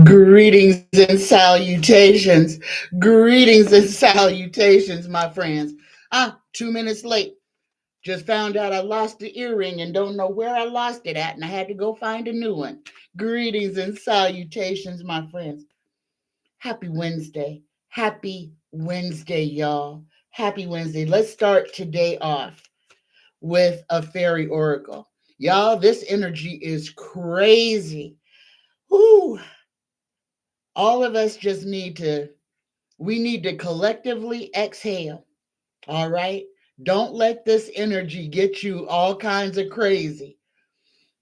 Greetings and salutations. Greetings and salutations, my friends. 2 minutes late. Just found out I lost the earring and don't know where I lost it at, and I had to go find a new one. Greetings and salutations, my friends. Happy Wednesday. Happy Wednesday, y'all. Happy Wednesday. Let's start today off with a fairy oracle. Y'all, this energy is crazy. Whoo! All of us just we need to collectively exhale. All right. Don't let this energy get you all kinds of crazy.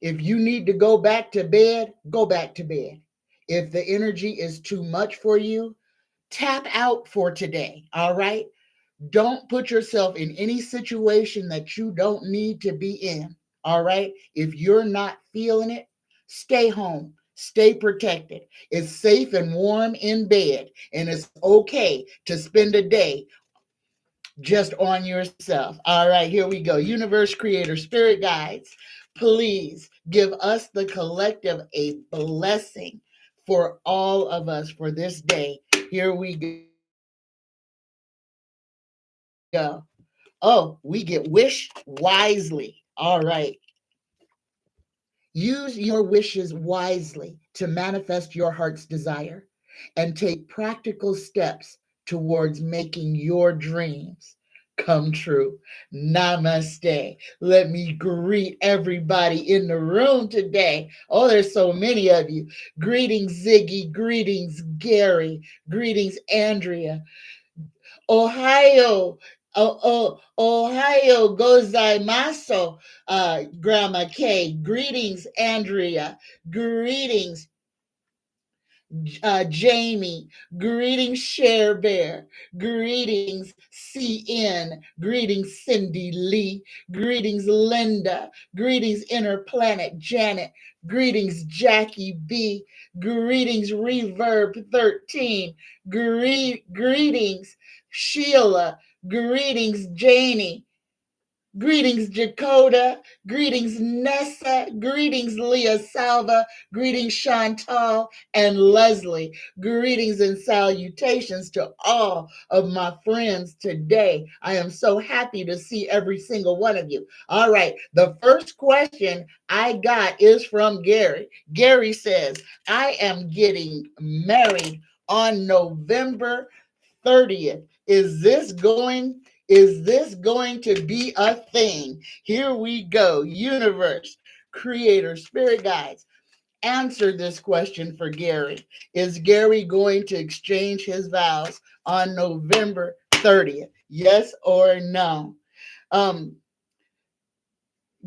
If you need to go back to bed, go back to bed. If the energy is too much for you, tap out for today. All right. Don't put yourself in any situation that you don't need to be in. All right. If you're not feeling it, stay home. Stay protected. It's safe and warm in bed, and it's okay to spend a day just on yourself. All right, here we go. Universe creator, spirit guides, please give us the collective a blessing for all of us for this day. Here we go. Oh, we get wish wisely. All right. Use your wishes wisely to manifest your heart's desire and take practical steps towards making your dreams come true. Namaste. Let me greet everybody in the room today. Oh, there's so many of you. Greetings, Ziggy. Greetings, Gary. Greetings, Andrea. Ohio. Ohio gozaimasu, Grandma Kay. Greetings, Andrea. Greetings, Jamie. Greetings, Share Bear. Greetings, CN. Greetings, Cindy Lee. Greetings, Linda. Greetings, Inner Planet Janet. Greetings, Jackie B. Greetings, Reverb 13. Greetings, Sheila. Greetings, Janie. Greetings, Jakota. Greetings, Nessa. Greetings, Leah Salva. Greetings, Chantal and Leslie. Greetings and salutations to all of my friends today. I am so happy to see every single one of you. All right, the first question I got is from Gary. Gary says, I am getting married on November 30th. Is this going to be a thing? Here we go. Universe, creator, spirit guides, answer this question for Gary. Is Gary going to exchange his vows on November 30th? Yes or no? Um,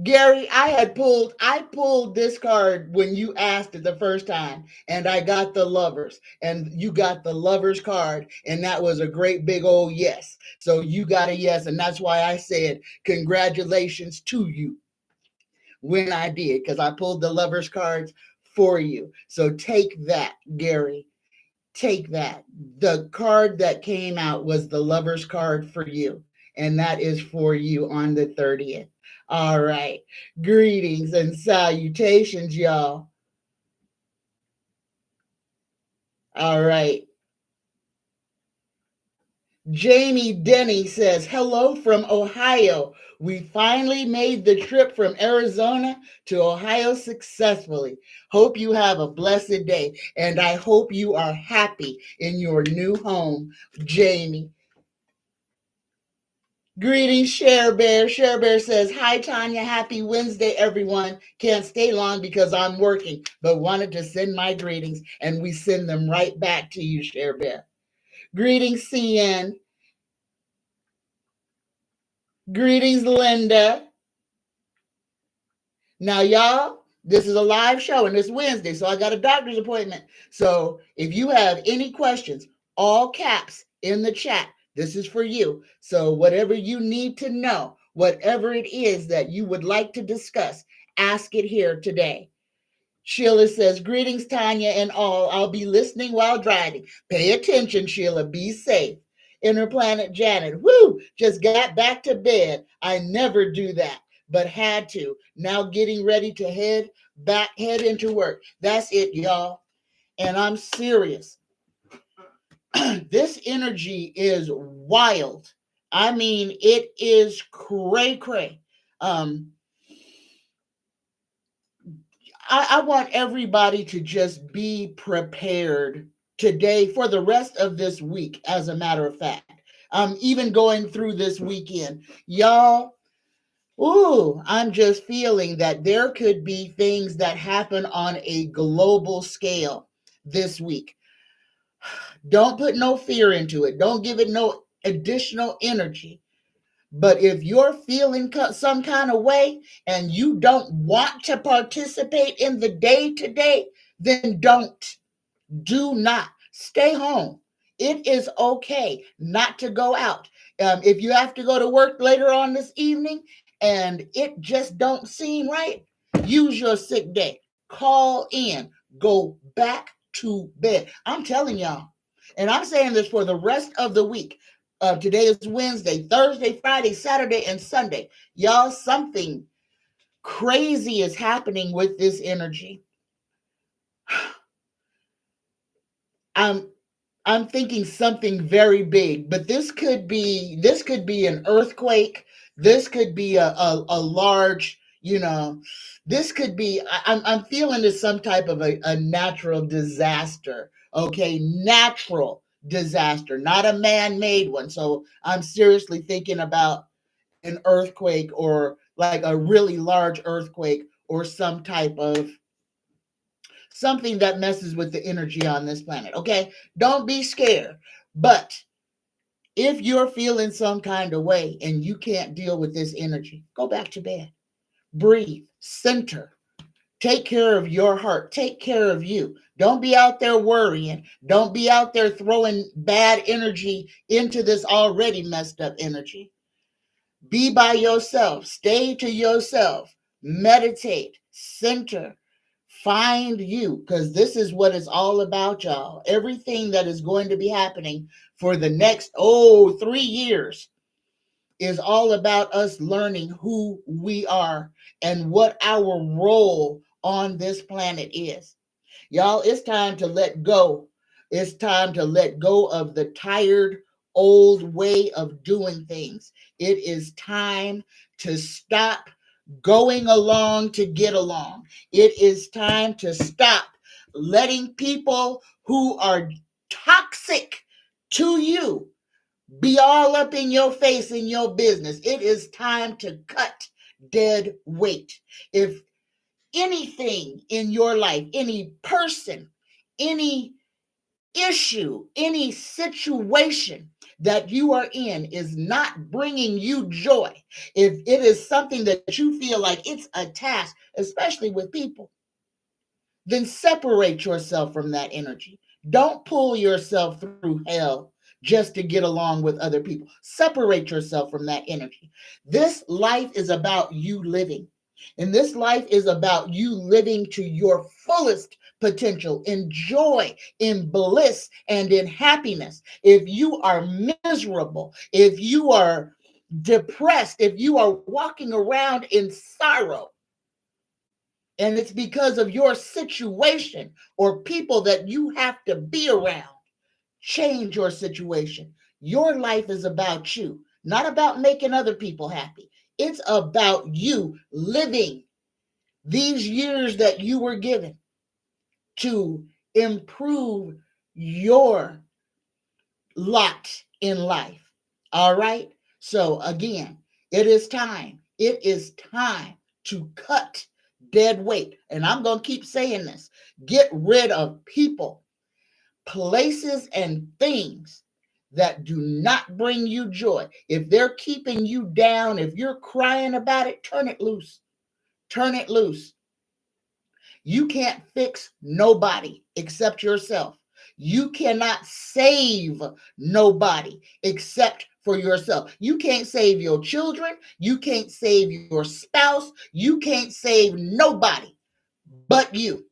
Gary, I pulled this card when you asked it the first time, and I got the lovers, and you got the lovers card, and that was a great big old yes. So you got a yes, and that's why I said congratulations to you when I did, because I pulled the lovers cards for you. So take that, Gary. Take that. The card that came out was the lover's card for you, and that is for you on the 30th. All right. Greetings and salutations, y'all. All right. Jamie Denny says, hello from Ohio. We finally made the trip from Arizona to Ohio successfully. Hope you have a blessed day, and I hope you are happy in your new home, Jamie. Greetings, Share Bear. Share Bear says, hi, Tanya. Happy Wednesday, everyone. Can't stay long because I'm working, but wanted to send my greetings, and we send them right back to you, Share Bear. Greetings, CN. Greetings, Linda. Now, y'all, this is a live show and it's Wednesday, so I got a doctor's appointment. So if you have any questions, all caps in the chat, this is for you. So whatever you need to know, whatever it is that you would like to discuss, ask it here today. Sheila says, greetings, Tanya and all. I'll be listening while driving. Pay attention, Sheila. Be safe. Inner Planet Janet, woo, just got back to bed. I never do that, but had to. Now getting ready to head into work. That's it, y'all. And I'm serious. This energy is wild. I mean, it is cray cray. Um, I want everybody to just be prepared today for the rest of this week, as a matter of fact. Even going through this weekend, y'all. Ooh, I'm just feeling that there could be things that happen on a global scale this week. Don't put no fear into it. Don't give it no additional energy. But if you're feeling some kind of way and you don't want to participate in the day to day, then don't. Do not. Stay home. It is okay not to go out. If you have to go to work later on this evening and it just don't seem right, use your sick day. Call in. Go back to bed. I'm telling y'all. And I'm saying this for the rest of the week. Today is Wednesday, Thursday, Friday, Saturday, and Sunday. Y'all, something crazy is happening with this energy. I'm I'm thinking something very big, but this could be an earthquake. This could be a large, this could be I'm feeling it's some type of a natural disaster. Okay, natural disaster, not a man-made one. So I'm seriously thinking about an earthquake, or like a really large earthquake, or some type of something that messes with the energy on this planet. Okay, don't be scared. But if you're feeling some kind of way and you can't deal with this energy, go back to bed. Breathe, center, take care of your heart, take care of you. Don't be out there worrying. Don't be out there throwing bad energy into this already messed up energy. Be by yourself, stay to yourself, meditate, center, find you, because this is what it's all about, y'all. Everything that is going to be happening for the next 3 years is all about us learning who we are and what our role on this planet is. Y'all, it's time to let go. It's time to let go of the tired, old way of doing things. It is time to stop going along to get along. It is time to stop letting people who are toxic to you be all up in your face in your business. It is time to cut dead weight. If anything in your life, any person, any issue, any situation that you are in is not bringing you joy, if it is something that you feel like it's a task, especially with people, then separate yourself from that energy. Don't pull yourself through hell just to get along with other people. Separate yourself from that energy. This life is about you living. And this life is about you living to your fullest potential, in joy, in bliss, and in happiness. If you are miserable, if you are depressed, if you are walking around in sorrow, and it's because of your situation or people that you have to be around, change your situation. Your life is about you, not about making other people happy. It's about you living these years that you were given to improve your lot in life. All right? So, again, it is time. It is time to cut dead weight. And I'm going to keep saying this: get rid of people, places, and things that do not bring you joy. If they're keeping you down, if you're crying about it, turn it loose. Turn it loose. You can't fix nobody except yourself. You cannot save nobody except for yourself. You can't save your children. You can't save your spouse. You can't save nobody but you.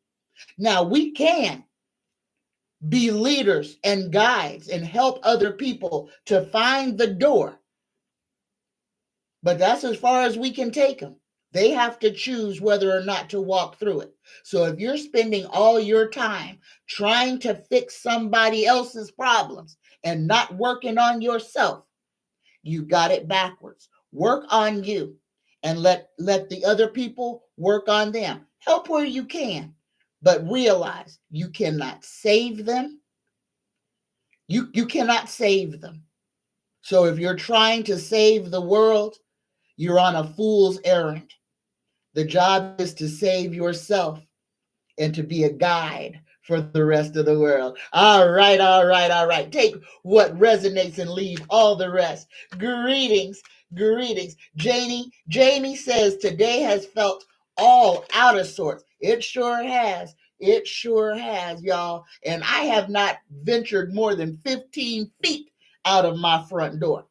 Now, we can be leaders and guides and help other people to find the door, but that's as far as we can take them. They have to choose whether or not to walk through it. So if you're spending all your time trying to fix somebody else's problems and not working on yourself, you got it backwards. Work on you and let the other people work on them. Help where you can, but realize you cannot save them. You cannot save them. So if you're trying to save the world, you're on a fool's errand. The job is to save yourself and to be a guide for the rest of the world. All right, all right, all right. Take what resonates and leave all the rest. Greetings, greetings. Jamie says today has felt all out of sorts. It sure has. It sure has, y'all. And I have not ventured more than 15 feet out of my front door.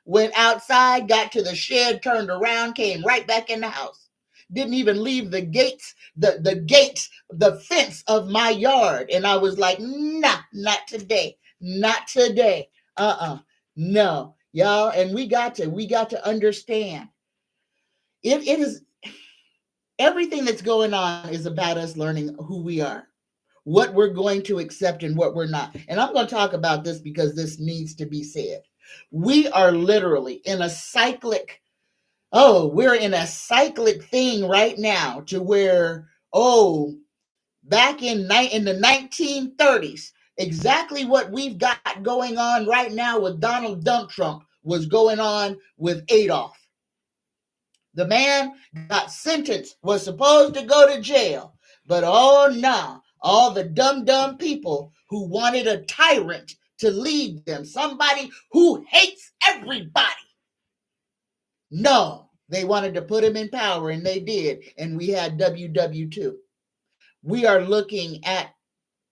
Went outside, got to the shed, turned around, came right back in the house. Didn't even leave the gates, the fence of my yard. And I was like, nah, not today. Not today. No, y'all. And we got to understand. It is everything that's going on is about us learning who we are, what we're going to accept and what we're not. And I'm going to talk about this because this needs to be said. We are literally in a cyclic. We're in a cyclic thing right now to where, back in the 1930s, exactly what we've got going on right now with Donald Trump was going on with Adolf. The man got sentenced, was supposed to go to jail, but oh no, all the dumb people who wanted a tyrant to lead them, somebody who hates everybody. No, they wanted to put him in power, and they did. And we had WW2. We are looking at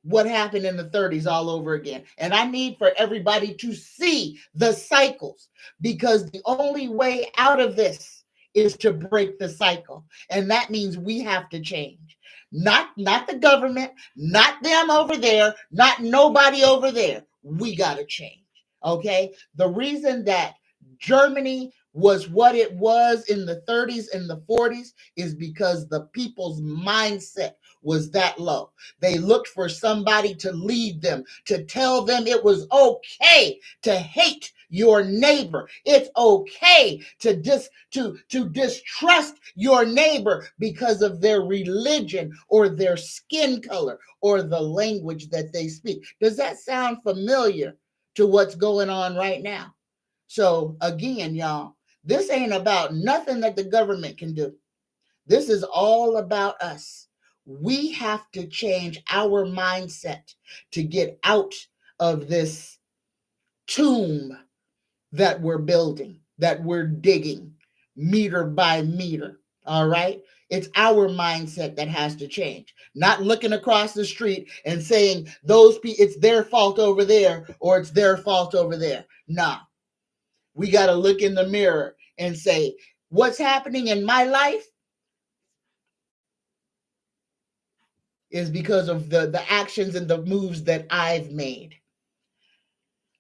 what happened in the 30s all over again. And I need for everybody to see the cycles, because the only way out of this is to break the cycle. And that means we have to change. Not the government, not them over there, not nobody over there. We got to change. Okay? The reason that Germany was what it was in the 30s and the 40s is because the people's mindset was that low. They looked for somebody to lead them, to tell them it was okay to hate your neighbor. It's okay to distrust your neighbor because of their religion or their skin color or the language that they speak. Does that sound familiar to what's going on right now? So again, y'all, this ain't about nothing that the government can do. This is all about us. We have to change our mindset to get out of this tomb that we're building, that we're digging meter by meter. All right. It's our mindset that has to change. Not looking across the street and saying those people, it's their fault over there or it's their fault over there. Nah. We got to look in the mirror and say, what's happening in my life is because of the actions and the moves that I've made.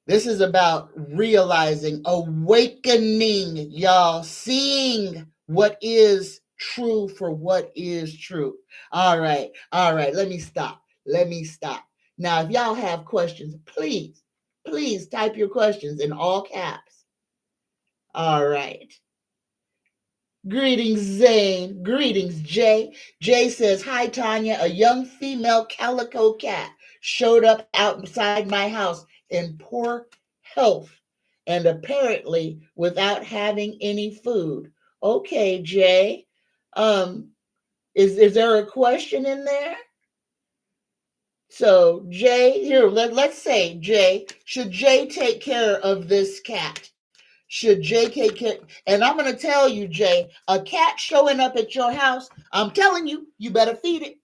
This is about realizing, awakening, y'all, seeing what is true for what is true. All right. Let me stop. Now, if y'all have questions, please type your questions in all caps. All right. Greetings, Zane. Greetings, Jay. Jay says, hi, Tanya. A young female calico cat showed up outside my house in poor health and apparently without having any food. Okay, Jay. Is there a question in there? So, Jay, here, let's say, Jay, should Jay take care of this cat? Should Jay take care? And I'm going to tell you, Jay, a cat showing up at your house, I'm telling you, you better feed it.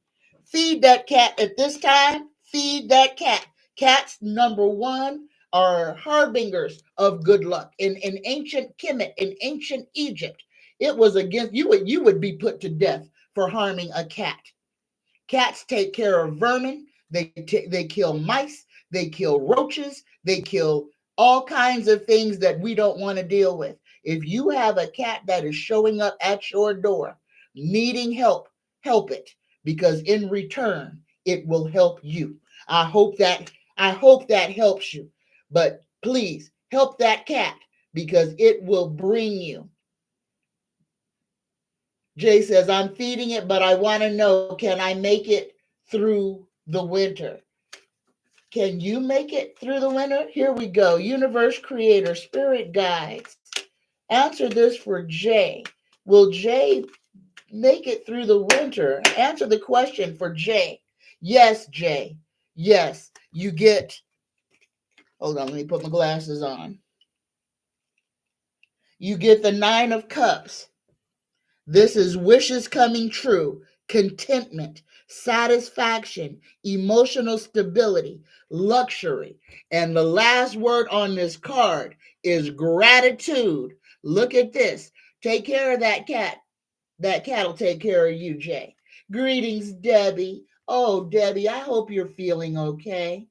Feed that cat at this time. Feed that cat. Cats, number one, are harbingers of good luck. In ancient Kemet, in ancient Egypt, it was against you would be put to death for harming a cat. Cats take care of vermin. They kill mice. They kill roaches. They kill all kinds of things that we don't want to deal with. If you have a cat that is showing up at your door needing help, help it, because in return it will help you. I hope that helps you. But please help that cat because it will bring you. Jay says, I'm feeding it, but I want to know, can I make it through the winter? Can you make it through the winter? Here we go. Universe creator, spirit guides. Answer this for Jay. Will Jay make it through the winter? Answer the question for Jay. Yes, Jay. Yes. You get, hold on, let me put my glasses on. You get the 9 of Cups. This is wishes coming true, contentment, satisfaction, emotional stability, luxury. And the last word on this card is gratitude. Look at this. Take care of that cat. That cat will take care of you, Jay. Greetings, Debbie. Oh, Debbie, I hope you're feeling okay.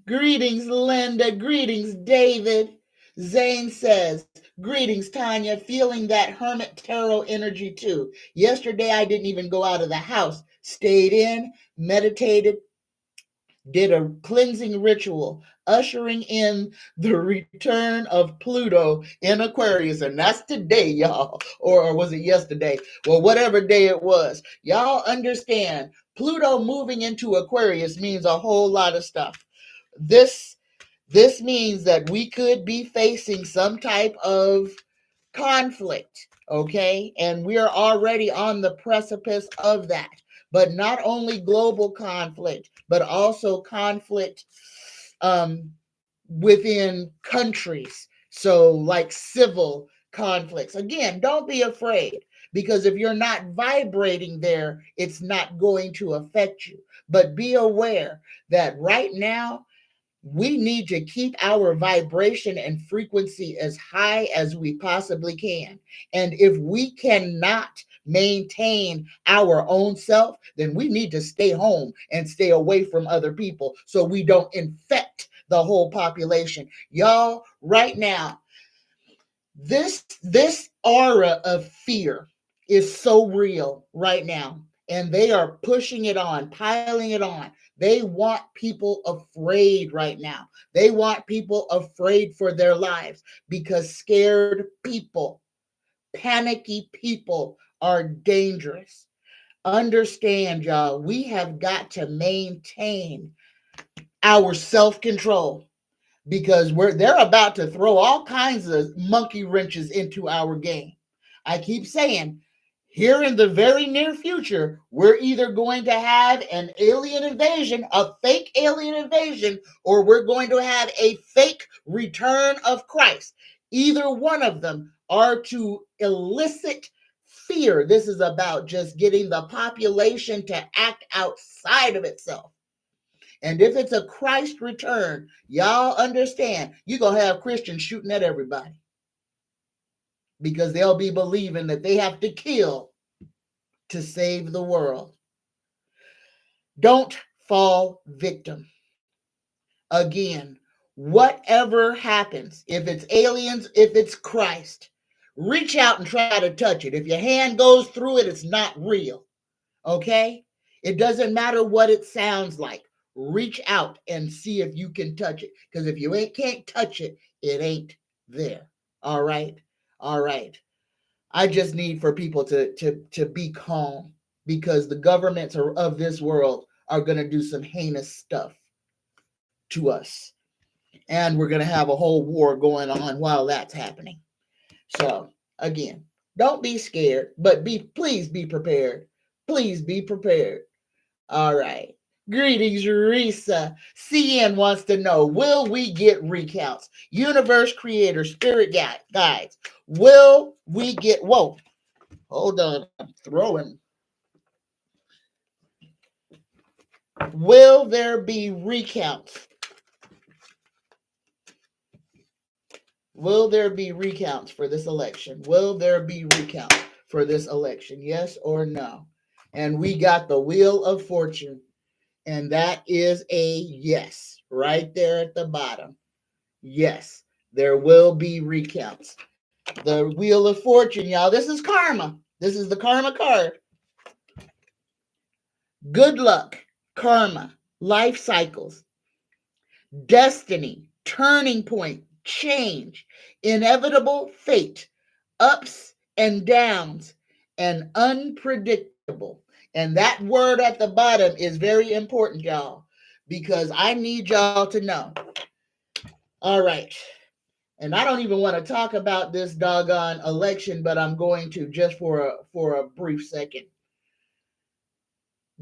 Greetings, Linda. Greetings, David. Zane says, greetings, Tanya. Feeling that Hermit Tarot energy too. Yesterday, I didn't even go out of the house. Stayed in, meditated, did a cleansing ritual, ushering in the return of Pluto in Aquarius. And that's today, y'all. Or was it yesterday? Well, whatever day it was. Y'all understand, Pluto moving into Aquarius means a whole lot of stuff. This means that we could be facing some type of conflict, okay? And we're already on the precipice of that. But not only global conflict, but also conflict within countries. So, like civil conflicts. Again, don't be afraid, because if you're not vibrating there, it's not going to affect you. But be aware that right now, we need to keep our vibration and frequency as high as we possibly can. And if we cannot maintain our own self, then we need to stay home and stay away from other people so we don't infect the whole population. Y'all, right now, this aura of fear is so real right now, and they are pushing it on, piling it on. They want people afraid right now. They want people afraid for their lives, because scared people, panicky people are dangerous. Understand, y'all, we have got to maintain our self-control, because they're about to throw all kinds of monkey wrenches into our game. I keep saying, here in the very near future, we're either going to have an alien invasion, a fake alien invasion, or we're going to have a fake return of Christ. Either one of them are to elicit fear. This is about just getting the population to act outside of itself. And if it's a Christ return, y'all understand, you're going to have Christians shooting at everybody, because they'll be believing that they have to kill to save the world. Don't fall victim. Again, whatever happens, if it's aliens, if it's Christ, reach out and try to touch it. If your hand goes through it, it's not real. Okay? It doesn't matter what it sounds like. Reach out and see if you can touch it. Because if you can't touch it, it ain't there. All right? All right. I just need for people to be calm, because the governments of this world are going to do some heinous stuff to us. And we're going to have a whole war going on while that's happening. So, again, don't be scared, but please be prepared. Please be prepared. All right. Greetings, Risa. CN wants to know, will we get recounts? Universe creator, spirit guides. Will we get, whoa, hold on, I'm throwing. Will there be recounts? Will there be recounts for this election? Will there be recounts for this election? Yes or no? And we got the Wheel of Fortune. And that is a yes right there at the bottom. Yes, there will be recounts. The Wheel of Fortune, y'all. This is karma. This is the karma card. Good luck, karma, life cycles, destiny, turning point, change, inevitable fate, ups and downs, and unpredictable. And that word at the bottom is very important, y'all, because I need y'all to know. All right. And I don't even want to talk about this doggone election, but I'm going to just for a brief second.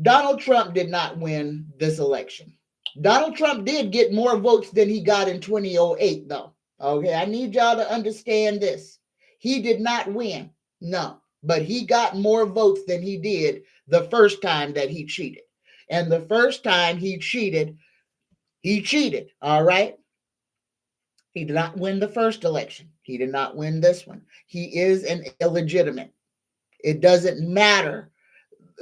Donald Trump did not win this election. Donald Trump did get more votes than he got in 2008, though. Okay, I need y'all to understand this. He did not win, no, but he got more votes than he did the first time that he cheated. And the first time he cheated, all right? He did not win the first election. He did not win this one. He is an illegitimate. It doesn't matter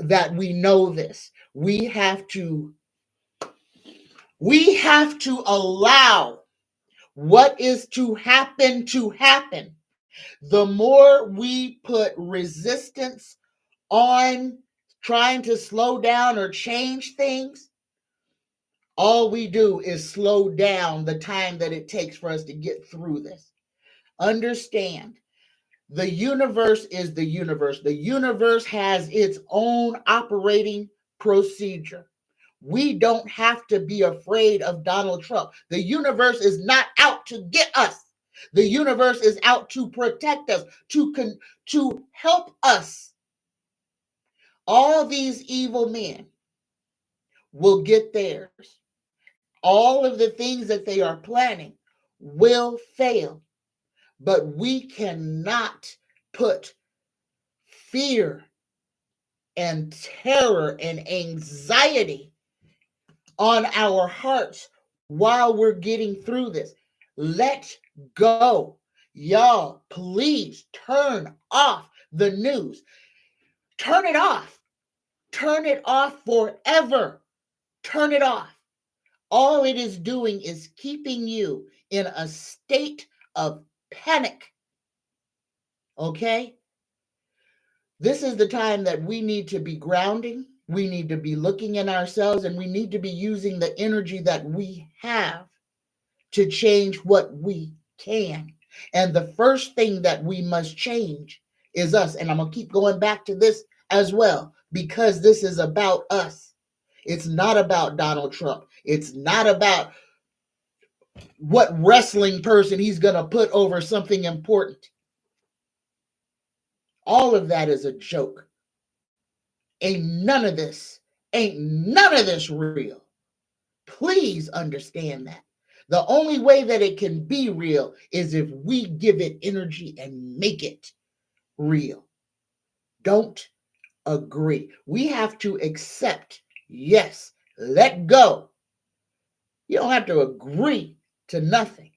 that we know this. We have to allow what is to happen to happen. The more we put resistance on trying to slow down or change things, all we do is slow down the time that it takes for us to get through this. Understand, the universe is the universe. The universe has its own operating procedure. We don't have to be afraid of Donald Trump. The universe is not out to get us. The universe is out to protect us, to help us. All these evil men will get theirs. All of the things that they are planning will fail. But we cannot put fear and terror and anxiety on our hearts while we're getting through this. Let go. Y'all, please turn off the news. Turn it off. Turn it off forever. Turn it off. All it is doing is keeping you in a state of panic. Okay? This is the time that we need to be grounding. We need to be looking in ourselves, and we need to be using the energy that we have to change what we can. And the first thing that we must change is us. And I'm going to keep going back to this as well, because this is about us. It's not about Donald Trump. It's not about what wrestling person he's going to put over something important. All of that is a joke. Ain't none of this real. Please understand that. The only way that it can be real is if we give it energy and make it real. Don't agree. We have to accept, yes, let go. You don't have to agree to nothing,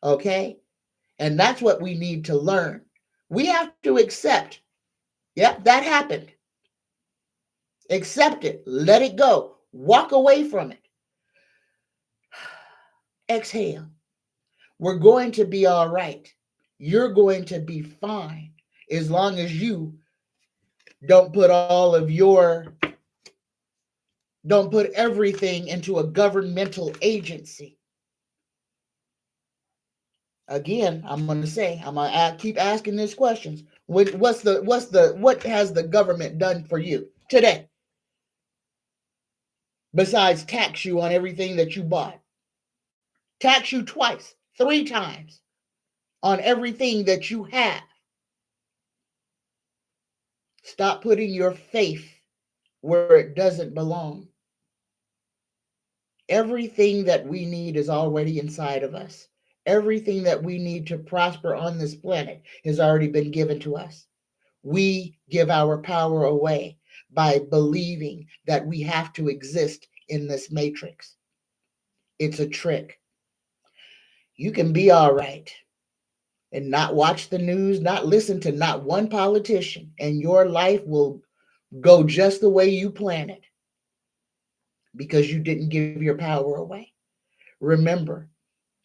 okay? And that's what we need to learn. We have to accept, yep, that happened. Accept it, let it go, walk away from it. Exhale. We're going to be all right. You're going to be fine as long as you don't put don't put everything into a governmental agency. Again, I'm going to say, I'm going to keep asking these questions. What has the government done for you today? Besides tax you on everything that you bought. Tax you twice, 3 times on everything that you have. Stop putting your faith where it doesn't belong. Everything that we need is already inside of us. Everything that we need to prosper on this planet has already been given to us. We give our power away by believing that we have to exist in this matrix. It's a trick. You can be all right and not watch the news, not listen to not one politician, and your life will go just the way you plan it because you didn't give your power away. Remember,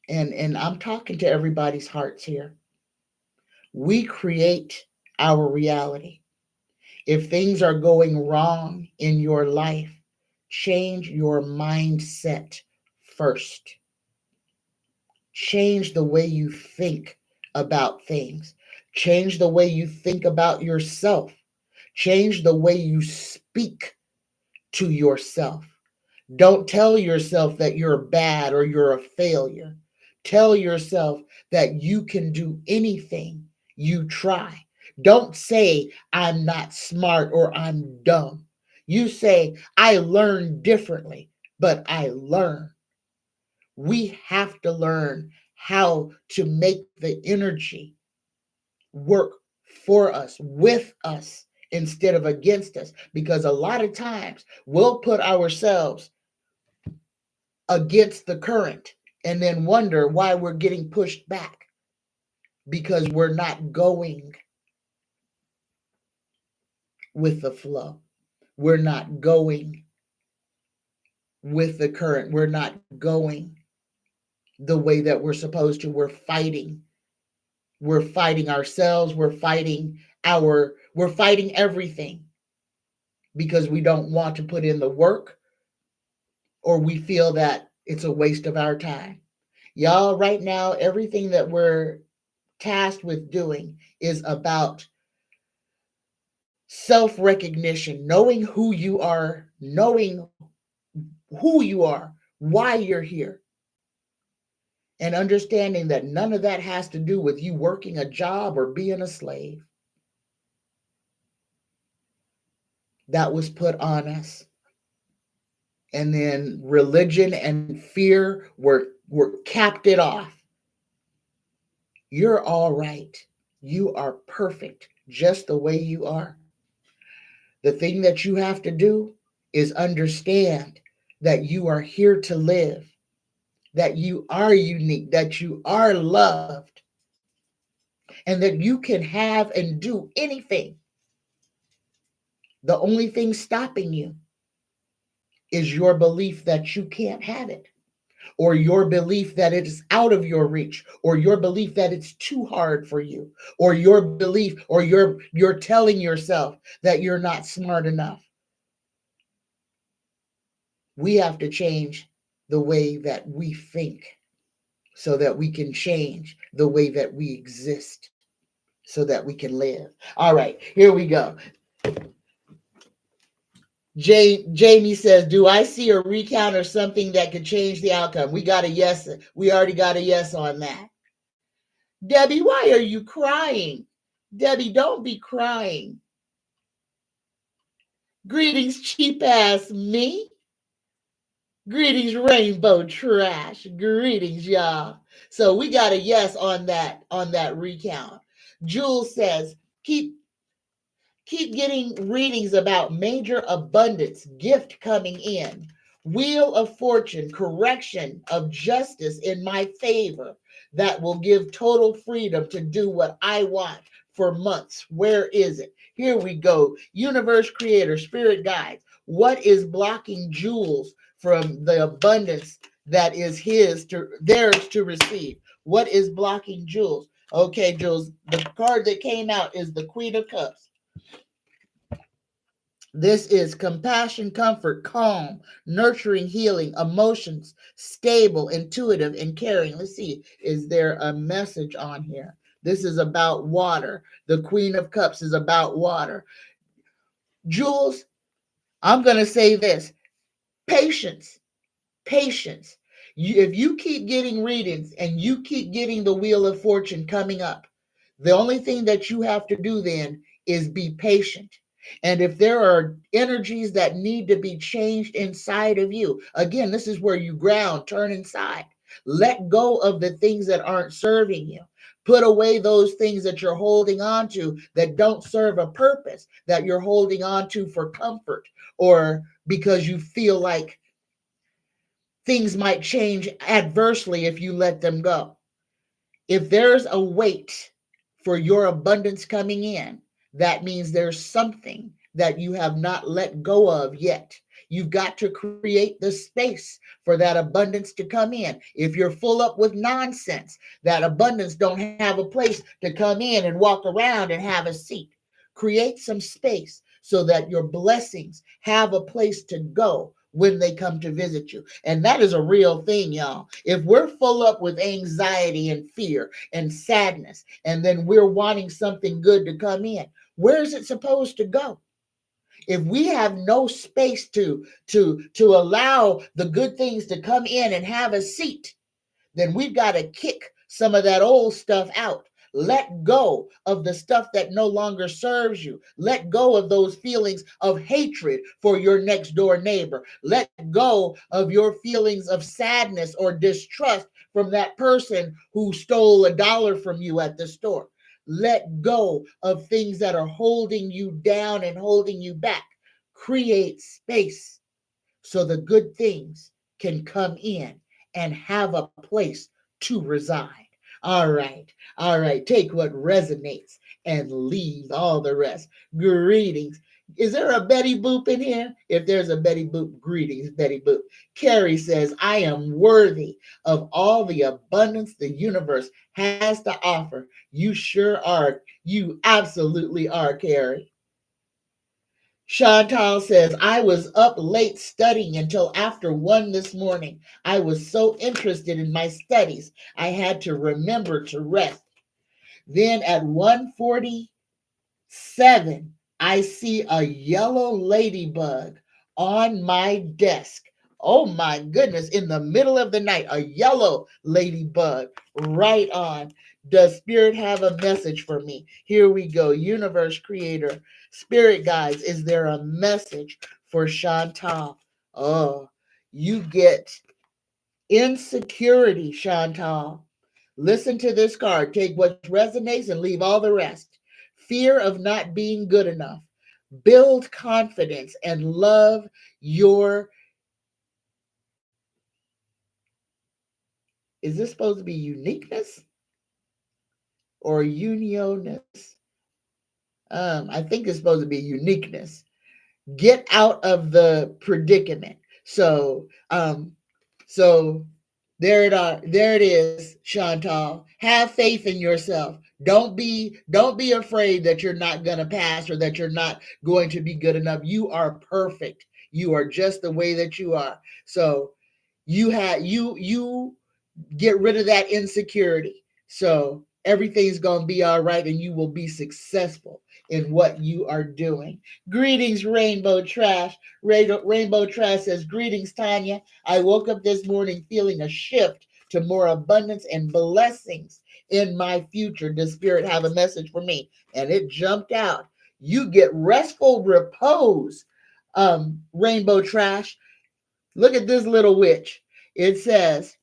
And I'm talking to everybody's hearts here. We create our reality. If things are going wrong in your life, change your mindset first. Change the way you think about things. Change the way you think about yourself. Change the way you speak to yourself. Don't tell yourself that you're bad or you're a failure. Tell yourself that you can do anything you try. Don't say, I'm not smart or I'm dumb. You say, I learn differently, but I learn. We have to learn how to make the energy work for us, with us, instead of against us. Because a lot of times we'll put ourselves against the current and then wonder why we're getting pushed back because we're not going with the flow. We're not going with the current. We're not going the way that we're supposed to. We're fighting. We're fighting ourselves. We're fighting everything because we don't want to put in the work or we feel that it's a waste of our time. Y'all, right now, everything that we're tasked with doing is about self recognition, knowing who you are, knowing who you are, why you're here, and understanding that none of that has to do with you working a job or being a slave. That was put on us. And then religion and fear were capped it off. You're all right. You are perfect just the way you are. The thing that you have to do is understand that you are here to live, that you are unique, that you are loved, and that you can have and do anything. The only thing stopping you is your belief that you can't have it, or your belief that it is out of your reach, or your belief that it's too hard for you, or your belief, or you're telling yourself that you're not smart enough. We have to change the way that we think so that we can change the way that we exist so that we can live. All right, here we go. Jamie says, do I see a recount or something that could change the outcome? We got a yes. We already got a yes on that. Debbie, why are you crying? Debbie, don't be crying. Greetings, cheap ass me. Greetings, rainbow trash. Greetings, y'all. So we got a yes on that recount. Jules says, keep getting readings about major abundance, gift coming in, wheel of fortune, correction of justice in my favor that will give total freedom to do what I want for months. Where is it? Here we go. Universe creator, spirit guides. What is blocking Jules from the abundance that is theirs to receive? What is blocking Jules? Okay, Jules, the card that came out is the Queen of Cups. This is compassion, comfort, calm, nurturing, healing, emotions, stable, intuitive, and caring. Let's see, is there a message on here? This is about water. The Queen of Cups is about water. Jules, I'm going to say this: patience. Patience. If you keep getting readings and you keep getting the Wheel of Fortune coming up, the only thing that you have to do then is be patient. And if there are energies that need to be changed inside of you, again, this is where you ground, turn inside. Let go of the things that aren't serving you. Put away those things that you're holding on to that don't serve a purpose, that you're holding on to for comfort or because you feel like things might change adversely if you let them go. If there's a wait for your abundance coming in, that means there's something that you have not let go of yet. You've got to create the space for that abundance to come in. If you're full up with nonsense, that abundance don't have a place to come in and walk around and have a seat. Create some space so that your blessings have a place to go when they come to visit you. And that is a real thing, y'all. If we're full up with anxiety and fear and sadness, and then we're wanting something good to come in, where is it supposed to go? If we have no space to allow the good things to come in and have a seat, then we've got to kick some of that old stuff out. Let go of the stuff that no longer serves you. Let go of those feelings of hatred for your next door neighbor. Let go of your feelings of sadness or distrust from that person who stole $1 from you at the store. Let go of things that are holding you down and holding you back. Create space so the good things can come in and have a place to reside. All right, all right. Take what resonates and leave all the rest. Greetings. Is there a Betty Boop in here? If there's a Betty Boop, greetings, Betty Boop. Carrie says, I am worthy of all the abundance the universe has to offer. You sure are. You absolutely are, Carrie. Chantal says, I was up late studying until after 1 this morning. I was so interested in my studies, I had to remember to rest. Then at 1:47, I see a yellow ladybug on my desk. Oh my goodness, in the middle of the night, a yellow ladybug right on. Does Spirit have a message for me? Here we go. Universe creator, Spirit guides, is there a message for Chantal? Oh, you get insecurity, Chantal. Listen to this card. Take what resonates and leave all the rest. Fear of not being good enough. Build confidence and love your. Is this supposed to be uniqueness or unioness? I think it's supposed to be uniqueness. Get out of the predicament. So there it is, Chantal. Have faith in yourself. Don't be afraid that you're not going to pass or that you're not going to be good enough. You are perfect. You are just the way that you are. So you get rid of that insecurity. So everything's going to be all right and you will be successful in what you are doing. Greetings, Rainbow Trash. Rainbow Trash says, greetings, Tanya. I woke up this morning feeling a shift to more abundance and blessings in my future. Does Spirit have a message for me? And it jumped out. You get restful repose, Rainbow Trash. Look at this little witch. It says,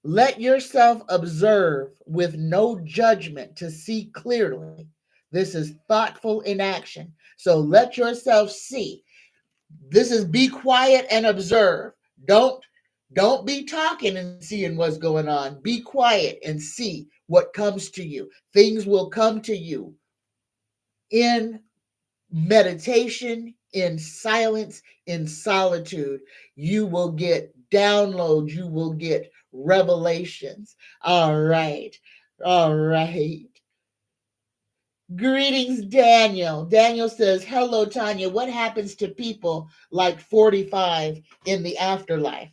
let yourself observe with no judgment to see clearly. This is thoughtful inaction. So let yourself see. This is be quiet and observe. Don't be talking and seeing what's going on. Be quiet and see what comes to you. Things will come to you in meditation, in silence, in solitude. You will get downloads, you will get revelations. All right. All right. Greetings, Daniel. Daniel says, hello, Tanya. What happens to people like 45 in the afterlife?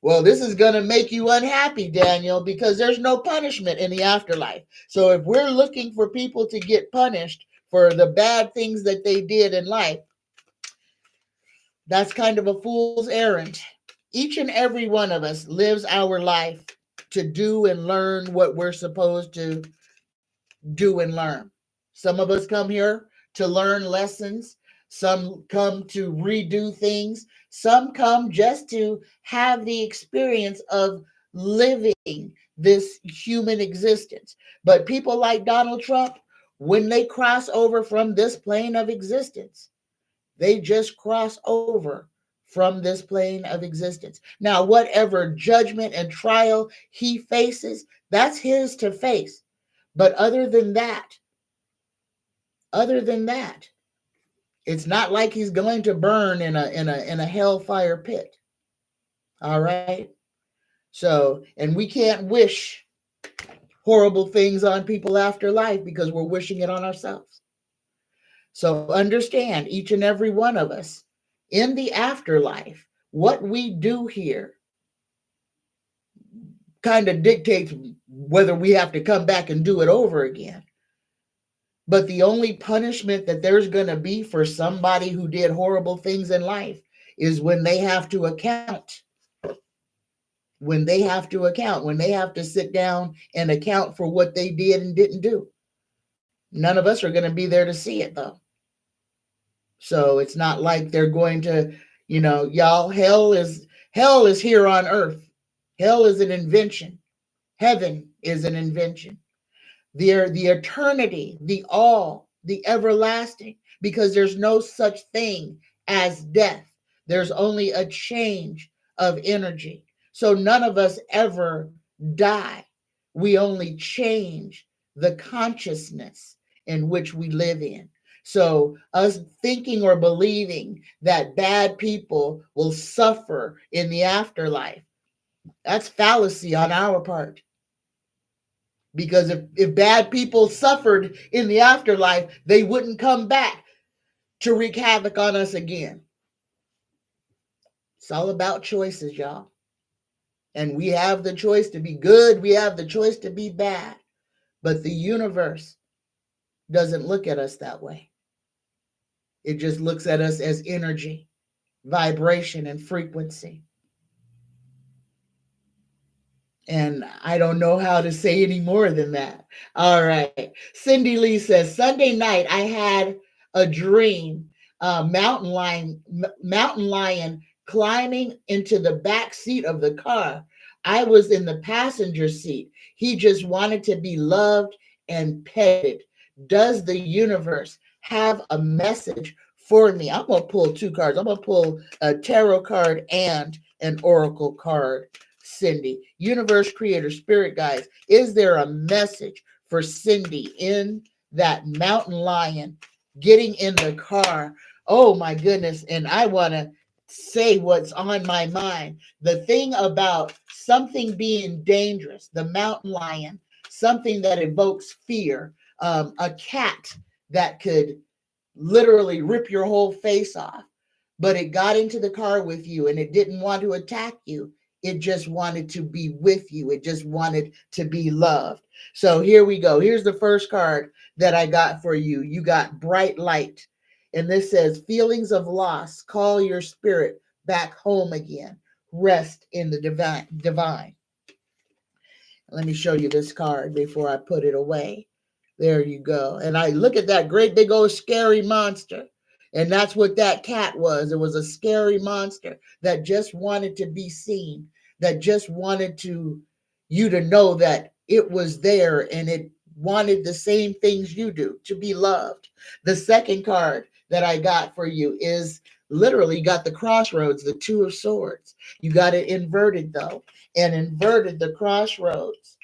Well, this is going to make you unhappy, Daniel, because there's no punishment in the afterlife. So if we're looking for people to get punished for the bad things that they did in life, that's kind of a fool's errand. Each and every one of us lives our life to do and learn what we're supposed to do and learn. Some of us come here to learn lessons. Some come to redo things. Some come just to have the experience of living this human existence. But people like Donald Trump, when they cross over from this plane of existence, they just cross over from this plane of existence. Now, whatever judgment and trial he faces, that's his to face. But other than that, It's not like he's going to burn in a hellfire pit. All right. So, and we can't wish horrible things on people after life because we're wishing it on ourselves. So understand, each and every one of us in the afterlife, what we do here kind of dictates whether we have to come back and do it over again. But the only punishment that there's going to be for somebody who did horrible things in life is when they have to account. When they have to account, when they have to sit down and account for what they did and didn't do. None of us are going to be there to see it, though. So it's not like they're going to, y'all, hell is here on earth. Hell is an invention. Heaven is an invention. The eternity, the all, the everlasting, because there's no such thing as death. There's only a change of energy. So none of us ever die. We only change the consciousness in which we live in. So us thinking or believing that bad people will suffer in the afterlife, that's fallacy on our part. Because if bad people suffered in the afterlife, they wouldn't come back to wreak havoc on us again. It's all about choices, y'all. And we have the choice to be good, we have the choice to be bad. But the universe doesn't look at us that way. It just looks at us as energy, vibration, and frequency. And I don't know how to say any more than that. All right. Cindy Lee says, Sunday night I had a dream, mountain lion climbing into the back seat of the car. I was in the passenger seat. He just wanted to be loved and petted. Does the universe have a message for me? I'm going to pull two cards. I'm going to pull a tarot card and an oracle card. Cindy, universe, creator, spirit guides, is there a message for Cindy in that mountain lion getting in the car? Oh my goodness. And I want to say what's on my mind. The thing about something being dangerous, the mountain lion, something that evokes fear, a cat that could literally rip your whole face off, but it got into the car with you and it didn't want to attack you. It just wanted to be with you. It just wanted to be loved. So here we go. Here's the first card that I got for you. You got bright light. And this says, feelings of loss, call your spirit back home again. Rest in the divine. Let me show you this card before I put it away. There you go. And I look at that great big old scary monster. And that's what that cat was. It was a scary monster that just wanted to be seen, that just wanted you to know that it was there and it wanted the same things you do, to be loved. The second card that I got for you is literally got the crossroads, the two of swords. You got it inverted though. And inverted, the crossroads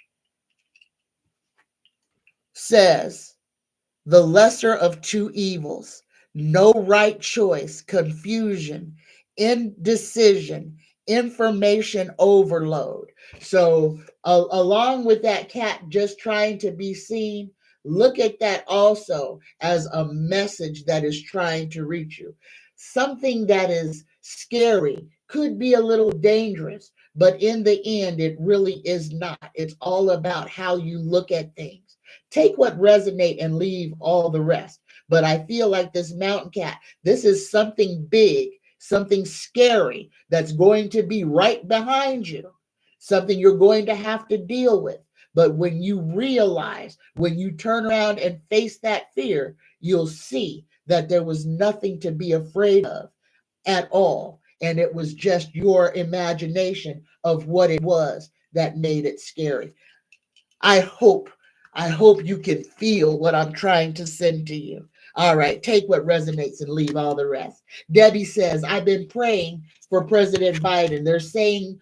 says, the lesser of two evils, no right choice, confusion, indecision, information overload. So, along with that cat just trying to be seen, look at that also as a message that is trying to reach you. Something that is scary could be a little dangerous, but in the end, it really is not. It's all about how you look at things. Take what resonate and leave all the rest. But I feel like this mountain cat, this is something big, something scary that's going to be right behind you, something you're going to have to deal with. But when you realize, when you turn around and face that fear, you'll see that there was nothing to be afraid of at all. And it was just your imagination of what it was that made it scary. I hope you can feel what I'm trying to send to you. All right, take what resonates and leave all the rest. Debbie says, I've been praying for President Biden. They're saying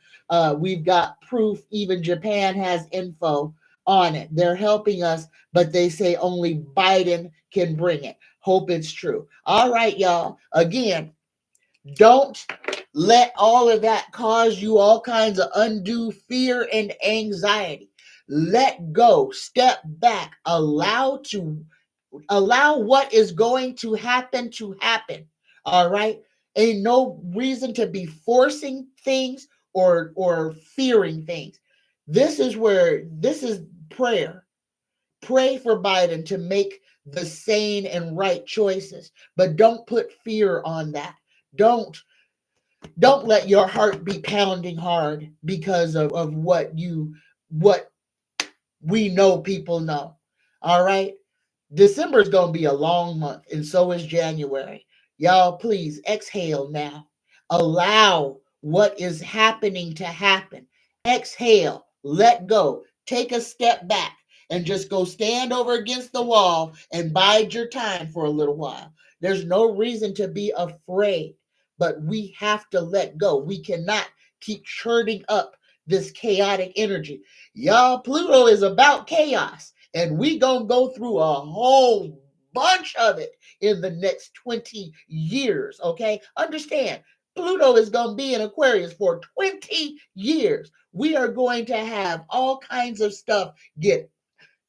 we've got proof, even Japan has info on it. They're helping us, but they say only Biden can bring it. Hope it's true. All right, y'all. Again, don't let all of that cause you all kinds of undue fear and anxiety. Let go, step back, allow what is going to happen to happen. All right? Ain't no reason to be forcing things or fearing things. This is prayer. Pray for Biden to make the sane and right choices, but don't put fear on that. Don't don't let your heart be pounding hard because of what we know people know. All right. December is going to be a long month, and so is January. Y'all, please exhale now. Allow what is happening to happen. Exhale, let go, take a step back, and just go stand over against the wall and bide your time for a little while. There's no reason to be afraid, but we have to let go. We cannot keep churning up this chaotic energy. Y'all, Pluto is about chaos, and we gonna go through a whole bunch of it in the next 20 years, okay? Understand, Pluto is gonna be in Aquarius for 20 years. We are going to have all kinds of stuff get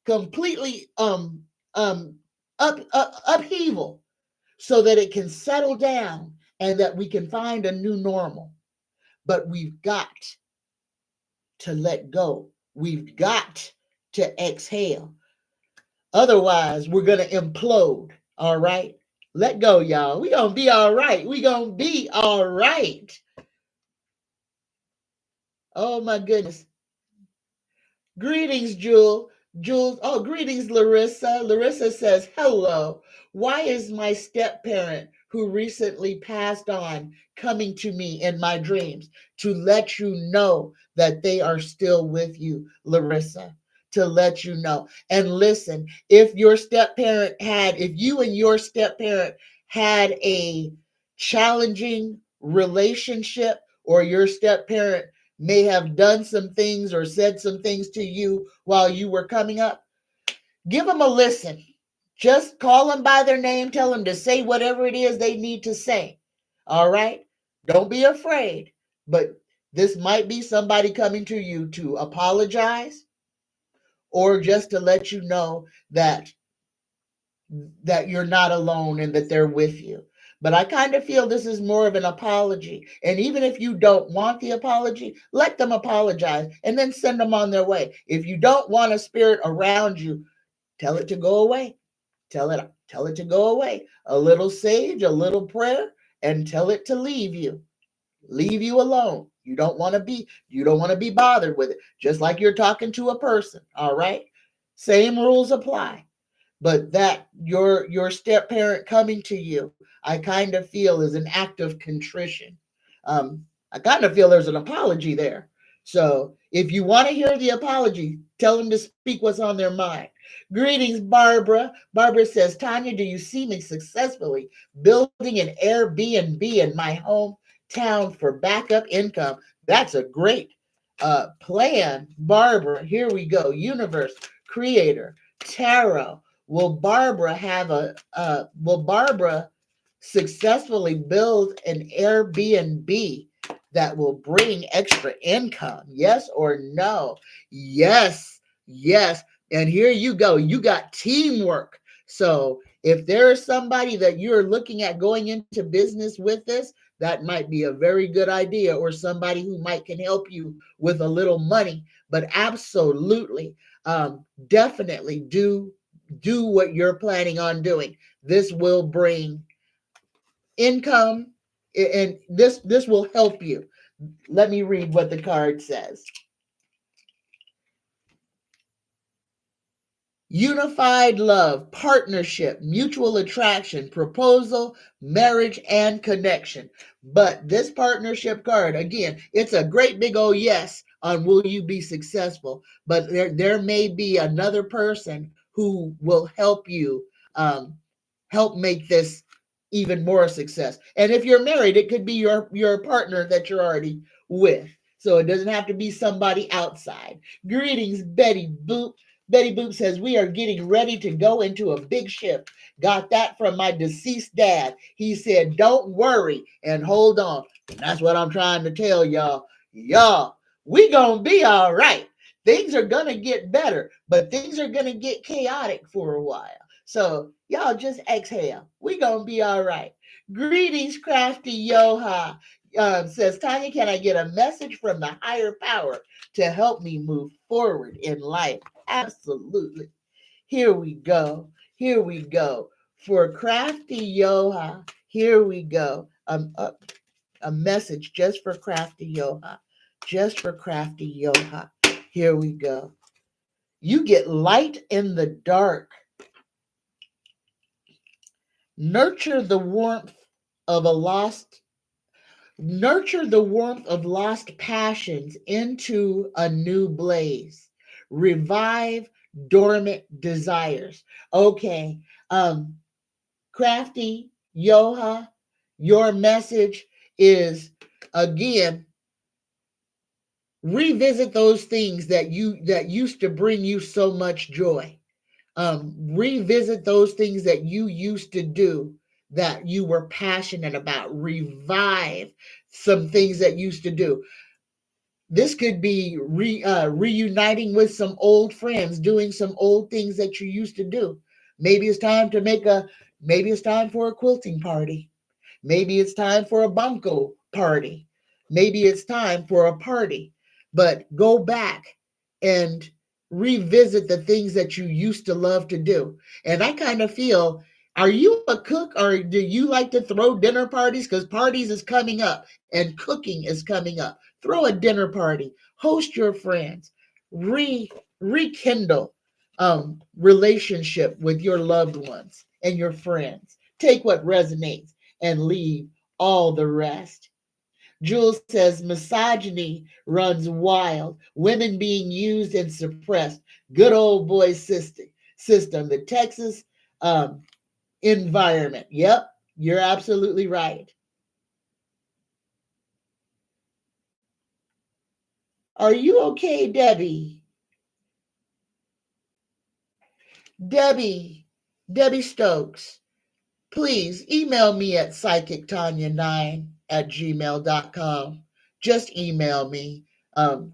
completely upheaval so that it can settle down and that we can find a new normal. But we've got to let go. We've got to exhale. Otherwise, we're going to implode. All right. Let go, y'all. We going to be all right. We going to be all right. Oh, my goodness. Greetings, Jewel. Jules, oh, greetings, Larissa. Larissa says, hello. Why is my step parent who recently passed on coming to me in my dreams? To let you know that they are still with you, Larissa. To let you know. And listen, if you and your step parent had a challenging relationship, or your step parent may have done some things or said some things to you while you were coming up, give them a listen. Just call them by their name, tell them to say whatever it is they need to say. All right? Don't be afraid. But this might be somebody coming to you to apologize or just to let you know that you're not alone and that they're with you. But I kind of feel this is more of an apology. And even if you don't want the apology, let them apologize and then send them on their way. If you don't want a spirit around you, tell it to go away. Tell it to go away. A little sage, a little prayer, and tell it to leave you. Leave you alone. You don't want to be bothered with it. Just like you're talking to a person, all right? Same rules apply. But that your step parent coming to you, I kind of feel is an act of contrition. I kind of feel there's an apology there. So if you want to hear the apology, tell them to speak what's on their mind. Greetings, Barbara. Barbara says, Tanya, do you see me successfully building an Airbnb in my hometown for backup income? That's a great plan, Barbara. Here we go. Universe, creator, tarot. Will Barbara successfully build an Airbnb that will bring extra income? Yes or no? Yes, yes. And here you go. You got teamwork. So if there is somebody that you're looking at going into business with this, that might be a very good idea, or somebody who might can help you with a little money. But absolutely, definitely do what you're planning on doing. This will bring income, and this will help you. Let me read what the card says. Unified love, partnership, mutual attraction, proposal, marriage, and connection. But this partnership card, again, it's a great big old yes on will you be successful. But there may be another person who will help you, help make this even more success. And if you're married, it could be your partner that you're already with. So it doesn't have to be somebody outside. Greetings, Betty Boop. Betty Boop says, we are getting ready to go into a big shift. Got that from my deceased dad. He said, don't worry and hold on. And that's what I'm trying to tell y'all. Y'all, we gonna be all right. Things are gonna get better, but things are gonna get chaotic for a while. So y'all just exhale. We gonna be all right. Greetings, Crafty Yoha. Says, Tanya, can I get a message from the higher power to help me move forward in life? Absolutely. Here we go. Here we go. For Crafty Yoha, here we go. A message just for Crafty Yoha. Just for Crafty Yoha. Here we go. You get light in the dark. Nurture the warmth of a lost Nurture the warmth of lost passions into a new blaze. Revive dormant desires. Okay. Crafty Yoha, your message is again revisit those things that used to bring you so much joy. Revisit those things that you used to do that you were passionate about. Revive some things that used to do. This could be reuniting with some old friends, doing some old things that you used to do. Maybe it's time to maybe it's time for a quilting party. Maybe it's time for a bunko party. Maybe it's time for a party. But go back and revisit the things that you used to love to do. And I kind of feel, are you a cook or do you like to throw dinner parties? Because parties is coming up and cooking is coming up. Throw a dinner party, host your friends, rekindle relationship with your loved ones and your friends. Take what resonates and leave all the rest. Jules says misogyny runs wild, women being used and suppressed. Good old boy system, the Texas environment. Yep, you're absolutely right. Are you okay, Debbie? Debbie, Debbie Stokes. Please email me at psychictanya9@gmail.com. Just email me. Um,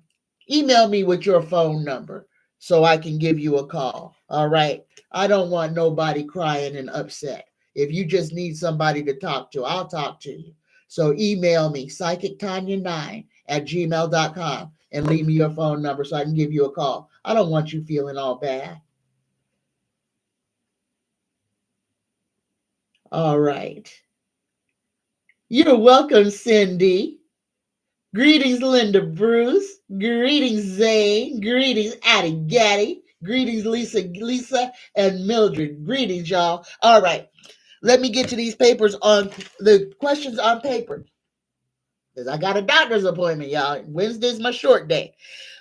Email me with your phone number so I can give you a call. All right. I don't want nobody crying and upset. If you just need somebody to talk to, I'll talk to you. So email me, psychictanya9@gmail.com, and leave me your phone number so I can give you a call. I don't want you feeling all bad. All right. You're welcome, Cindy. Greetings, Linda Bruce. Greetings, Zane. Greetings, Addie Gaddy. Greetings, Lisa, and Mildred. Greetings, y'all. All right, let me get to these papers on the questions on paper because I got a doctor's appointment, y'all. Wednesday's my short day.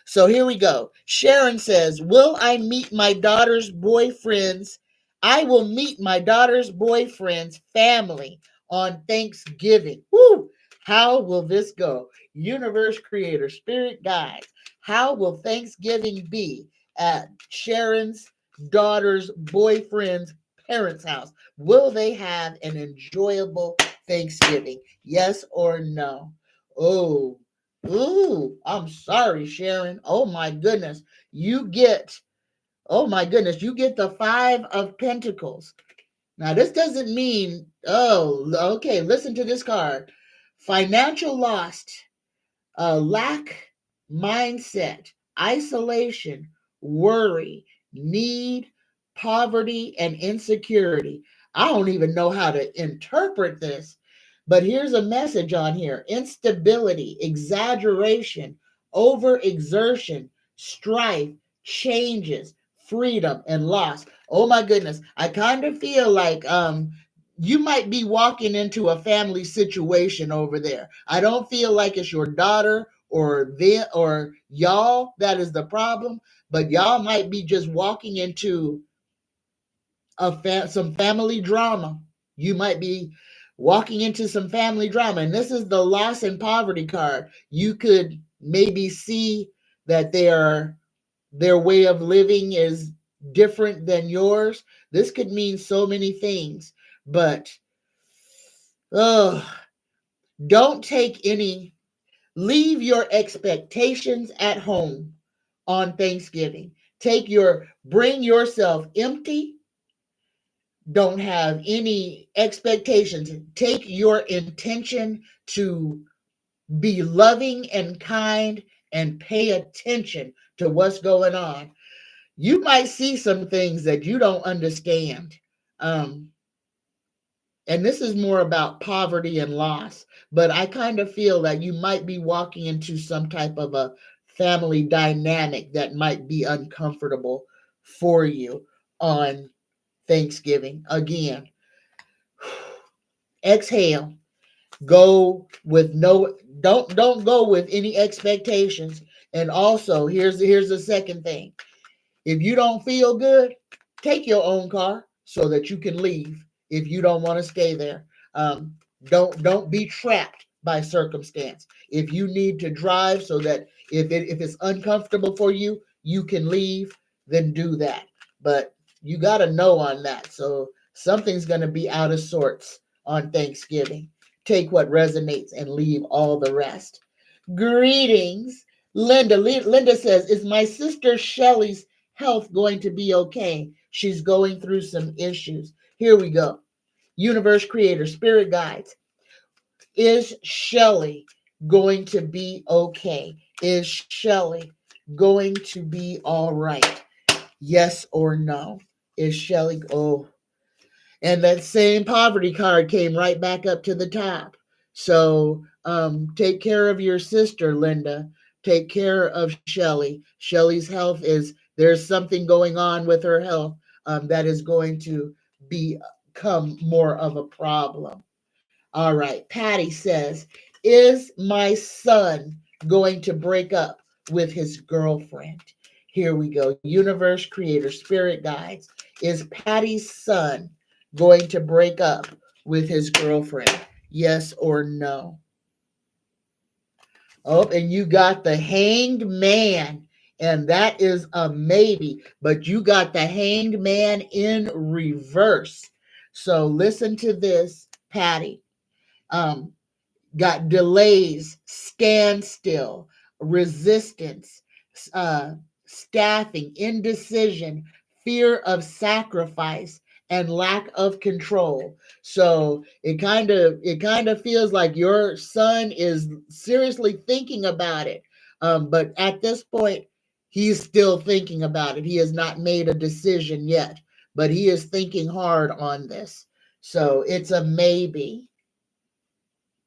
So here we go. Sharon says, will I meet my daughter's boyfriend's? I will meet my daughter's boyfriend's family on Thanksgiving. Woo! How will this go? Universe creator, spirit guides. How will Thanksgiving be at Sharon's daughter's boyfriend's parents' house? Will they have an enjoyable Thanksgiving? Yes or no? Oh, ooh, I'm sorry, Sharon. Oh my goodness. You get, oh my goodness, you get the Five of Pentacles. Now, this doesn't mean, oh, okay, listen to this card. Financial loss, lack mindset, isolation, worry, need, poverty, and insecurity. I don't even know how to interpret this, but here's a message on here: instability, exaggeration, overexertion, strife, changes, freedom, and loss. Oh my goodness. I kind of feel like you might be walking into a family situation over there. I don't feel like it's your daughter or y'all that is the problem, but y'all might be just walking into some family drama. You might be walking into some family drama, and this is the loss and poverty card. You could maybe see that they are their way of living is different than yours. This could mean so many things, but uh, don't take any, leave your expectations at home on Thanksgiving. Bring yourself empty. Don't have any expectations. Take your intention to be loving and kind and pay attention to what's going on. You might see some things that you don't understand. Um, and this is more about poverty and loss, but I kind of feel that you might be walking into some type of a family dynamic that might be uncomfortable for you on Thanksgiving. Again, exhale. Go with no, don't go with any expectations. And also, here's the second thing. If you don't feel good, take your own car so that you can leave if you don't want to stay there. Um, don't be trapped by circumstance. If you need to drive so that if it's uncomfortable for you, you can leave, then do that. But you got to know on that. So something's going to be out of sorts on Thanksgiving. Take what resonates and leave all the rest. Greetings, Linda. Linda says, "Is my sister Shelly's health going to be okay? She's going through some issues." Here we go. Universe creator, spirit guides. Is Shelly going to be okay? Is Shelly going to be all right? Yes or no? Is Shelly, oh, and that same poverty card came right back up to the top. So take care of your sister, Linda. Take care of Shelly. Shelly's health is, there's something going on with her health that is going to become more of a problem. All right. Patty says, "Is my son going to break up with his girlfriend?" Here we go. Universe, creator, spirit guides. Is Patty's son going to break up with his girlfriend? Yes or no? Oh, and you got the hanged man. And that is a maybe. But you got the hanged man in reverse. So listen to this, Patty. Um, got delays, standstill, resistance, uh, staffing, indecision, fear of sacrifice, and lack of control. So it kind of feels like your son is seriously thinking about it, but at this point, he's still thinking about it. He has not made a decision yet, but he is thinking hard on this. So it's a maybe,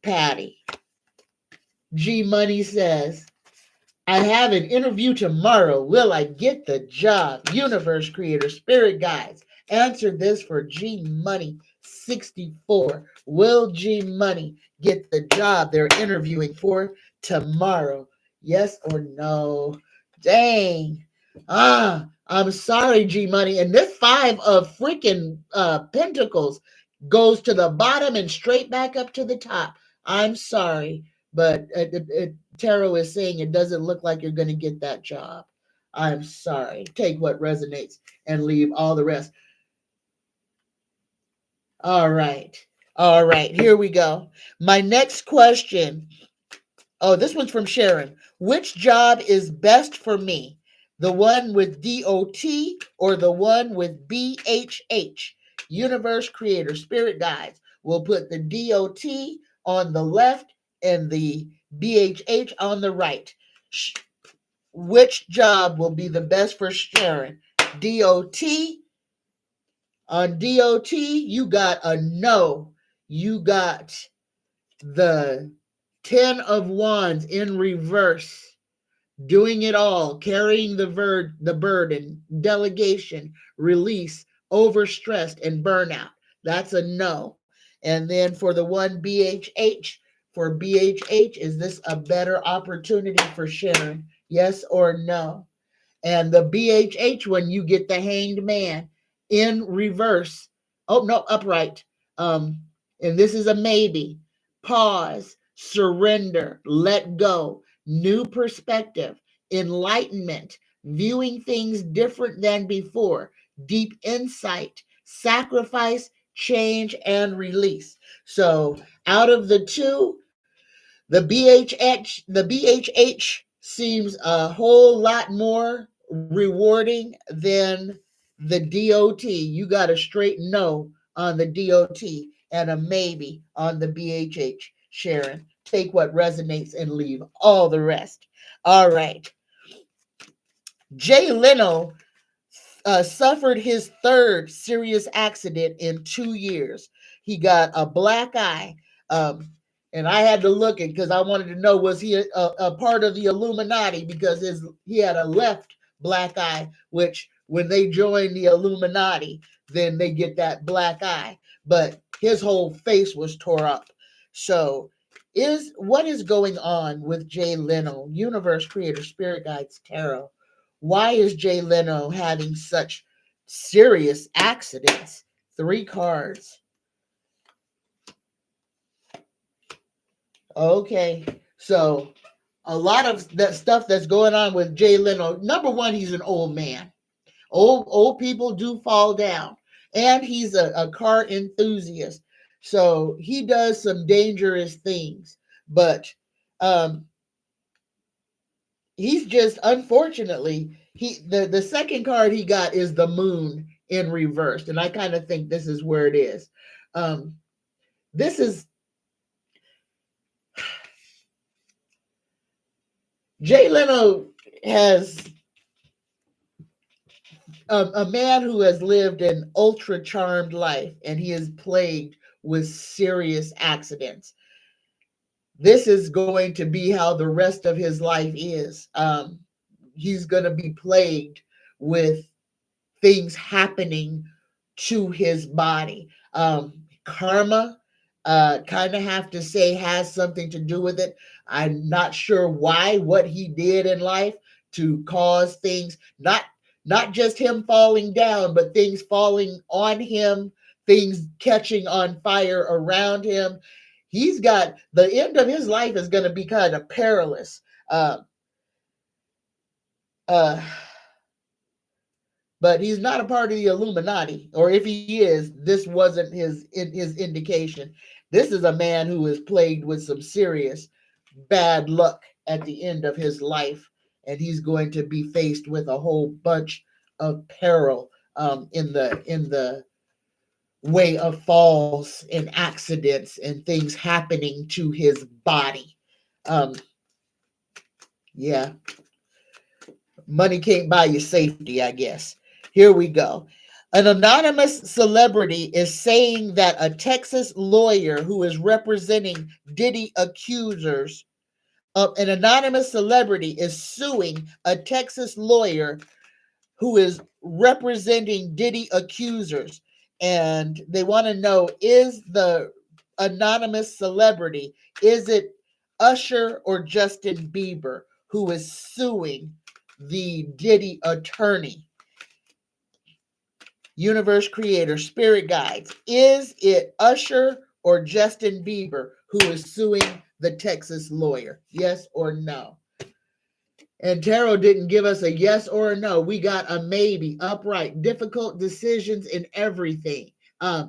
Patty. G Money says, "I have an interview tomorrow. Will I get the job?" Universe creator, spirit guides. Answer this for G Money 64. Will G Money get the job they're interviewing for tomorrow? Yes or no? Dang. I'm sorry, G Money. And this five of freaking pentacles goes to the bottom and straight back up to the top. I'm sorry, but Tarot is saying it doesn't look like you're going to get that job. I'm sorry. Take what resonates and leave all the rest. All right. All right. Here we go. My next question. Oh, this one's from Sharon. Which job is best for me? The one with DOT or the one with BHH? Universe creator, spirit guides will put the DOT on the left and the BHH on the right. Which job will be the best for Sharon? DOT. On DOT, you got a no. You got the 10 of Wands in reverse, doing it all, carrying the burden, delegation, release, overstressed, and burnout. That's a no. And then for the one BHH, for BHH, is this a better opportunity for Sharon? Yes or no? And the BHH one, you get the hanged man in reverse. Oh, no, upright. And this is a maybe. Pause, surrender, let go, new perspective, enlightenment, viewing things different than before, deep insight, sacrifice, change, and release. So out of the two, the BHH seems a whole lot more rewarding than the DOT. You got a straight no on the DOT and a maybe on the BHH. Sharon, take what resonates and leave all the rest. All right. Jay Leno suffered his third serious accident in 2 years. He got a black eye. Um, and I had to look it because I wanted to know, was he a part of the Illuminati, because he had a left black eye, which when they join the Illuminati, then they get that black eye. But his whole face was tore up. So what is going on with Jay Leno, universe creator, spirit guides, tarot? Why is Jay Leno having such serious accidents? 3 cards. Okay, so a lot of that stuff that's going on with Jay Leno. Number one, he's an old man. Old people do fall down, and he's a car enthusiast. So he does some dangerous things, but um, he's just, unfortunately, the second card he got is the moon in reverse, and I kind of think this is where it is. This is Jay Leno has a man who has lived an ultra charmed life, and he is plagued with serious accidents. This is going to be how the rest of his life is. He's going to be plagued with things happening to his body. Karma, kind of have to say, has something to do with it. I'm not sure why, what he did in life to cause things, not just him falling down, but things falling on him, things catching on fire around him. He's got, the end of his life is going to be kind of perilous. Uh, uh, but he's not a part of the Illuminati, or if he is, this wasn't his indication. This is a man who is plagued with some serious bad luck at the end of his life, and he's going to be faced with a whole bunch of peril in the way of falls and accidents and things happening to his body. Um, yeah, money can't buy you safety, I guess. Here we go. An anonymous celebrity is saying that a Texas lawyer who is representing Diddy accusers of an anonymous celebrity is suing a Texas lawyer who is representing Diddy accusers. And they want to know, is the anonymous celebrity, is it Usher or Justin Bieber who is suing the Diddy attorney? Universe creator, spirit guides, is it Usher or Justin Bieber who is suing the Texas lawyer? Yes or no? And tarot didn't give us a yes or a no. We got a maybe, upright, difficult decisions in everything.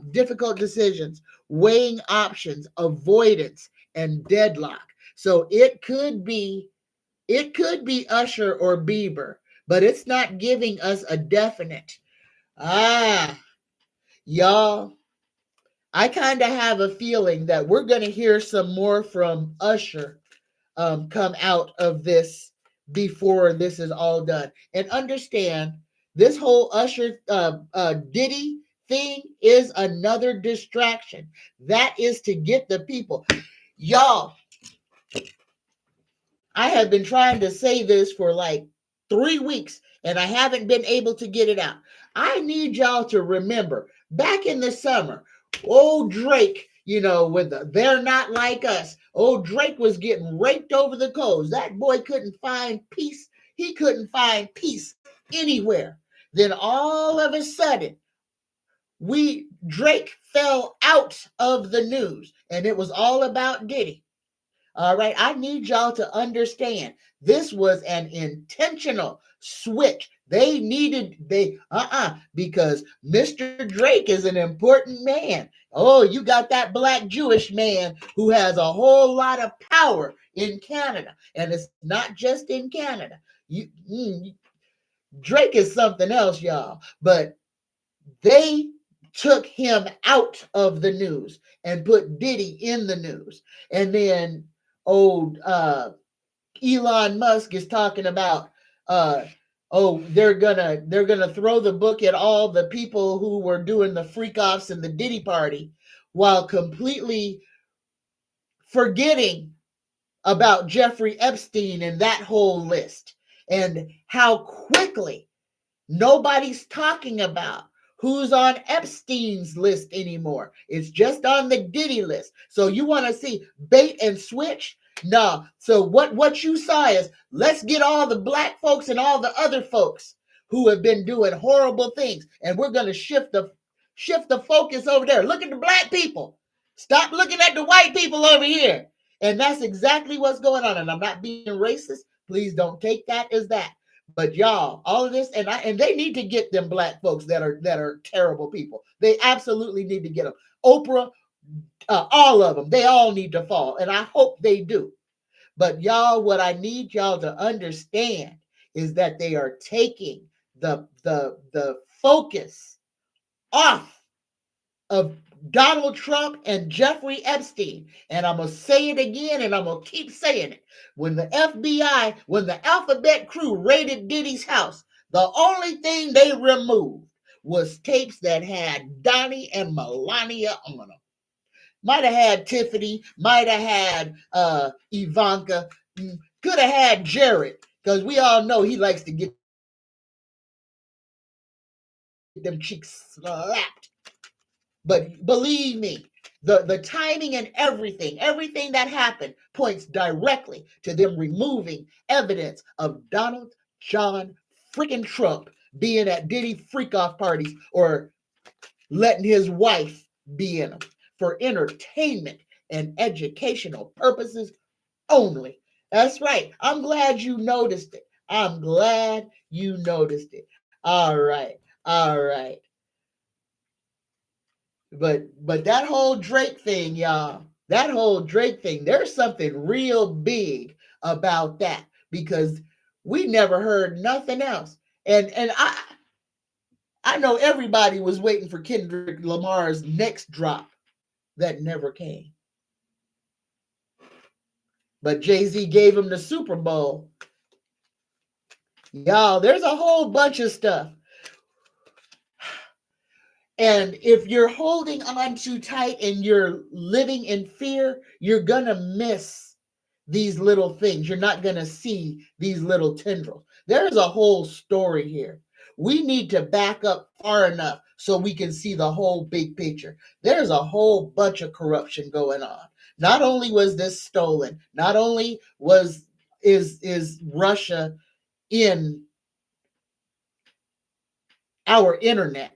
Difficult decisions, weighing options, avoidance, and deadlock. So it could be Usher or Bieber, but it's not giving us a definite. Y'all, I kind of have a feeling that we're going to hear some more from Usher come out of this before this is all done. And understand, this whole Usher Diddy thing is another distraction. That is to get the people. Y'all, I have been trying to say this for like 3 weeks, and I haven't been able to get it out. I need y'all to remember back in the summer, old Drake, with the They're Not Like Us. Old Drake was getting raked over the coals. That boy couldn't find peace. He couldn't find peace anywhere. Then all of a sudden, Drake fell out of the news, and it was all about Diddy. All right. I need y'all to understand this was an intentional switch. They needed, because Mr. Drake is an important man. Oh, you got that black Jewish man who has a whole lot of power in Canada. And it's not just in Canada. Drake is something else, y'all. But they took him out of the news and put Diddy in the news. And then old Elon Musk is talking about they're gonna throw the book at all the people who were doing the freak offs in the Diddy party, while completely forgetting about Jeffrey Epstein and that whole list, and how quickly nobody's talking about who's on Epstein's list anymore. It's just on the Diddy list. So you want to see bait and switch? No. So what you saw is, let's get all the black folks and all the other folks who have been doing horrible things, and we're going to shift the focus over there. Look at the black people. Stop looking at the white people over here. And that's exactly what's going on. And I'm not being racist. Please don't take that as that. But y'all, all of this, and they need to get them black folks that are terrible people. They absolutely need to get them. Oprah, all of them, they all need to fall, and I hope they do. But y'all, what I need y'all to understand is that they are taking the focus off of Donald Trump and Jeffrey Epstein. And I'm going to say it again, and I'm going to keep saying it. When the FBI, when the Alphabet crew raided Diddy's house, the only thing they removed was tapes that had Donnie and Melania on them. Might have had Tiffany, might have had Ivanka, could have had Jared, because we all know he likes to get them cheeks slapped. But believe me, the timing and everything that happened points directly to them removing evidence of Donald John freaking Trump being at Diddy freak-off parties or letting his wife be in them for entertainment and educational purposes only. That's right. I'm glad you noticed it. I'm glad you noticed it. All right. All right. But that whole Drake thing, y'all, that whole Drake thing, there's something real big about that, because we never heard nothing else. And I know everybody was waiting for Kendrick Lamar's next drop that never came. But Jay-Z gave him the Super Bowl. Y'all, there's a whole bunch of stuff. And if you're holding on too tight and you're living in fear, you're going to miss these little things. You're not going to see these little tendrils. There's a whole story here. We need to back up far enough so we can see the whole big picture. There's a whole bunch of corruption going on. Not only was this stolen, not only is Russia in our internet,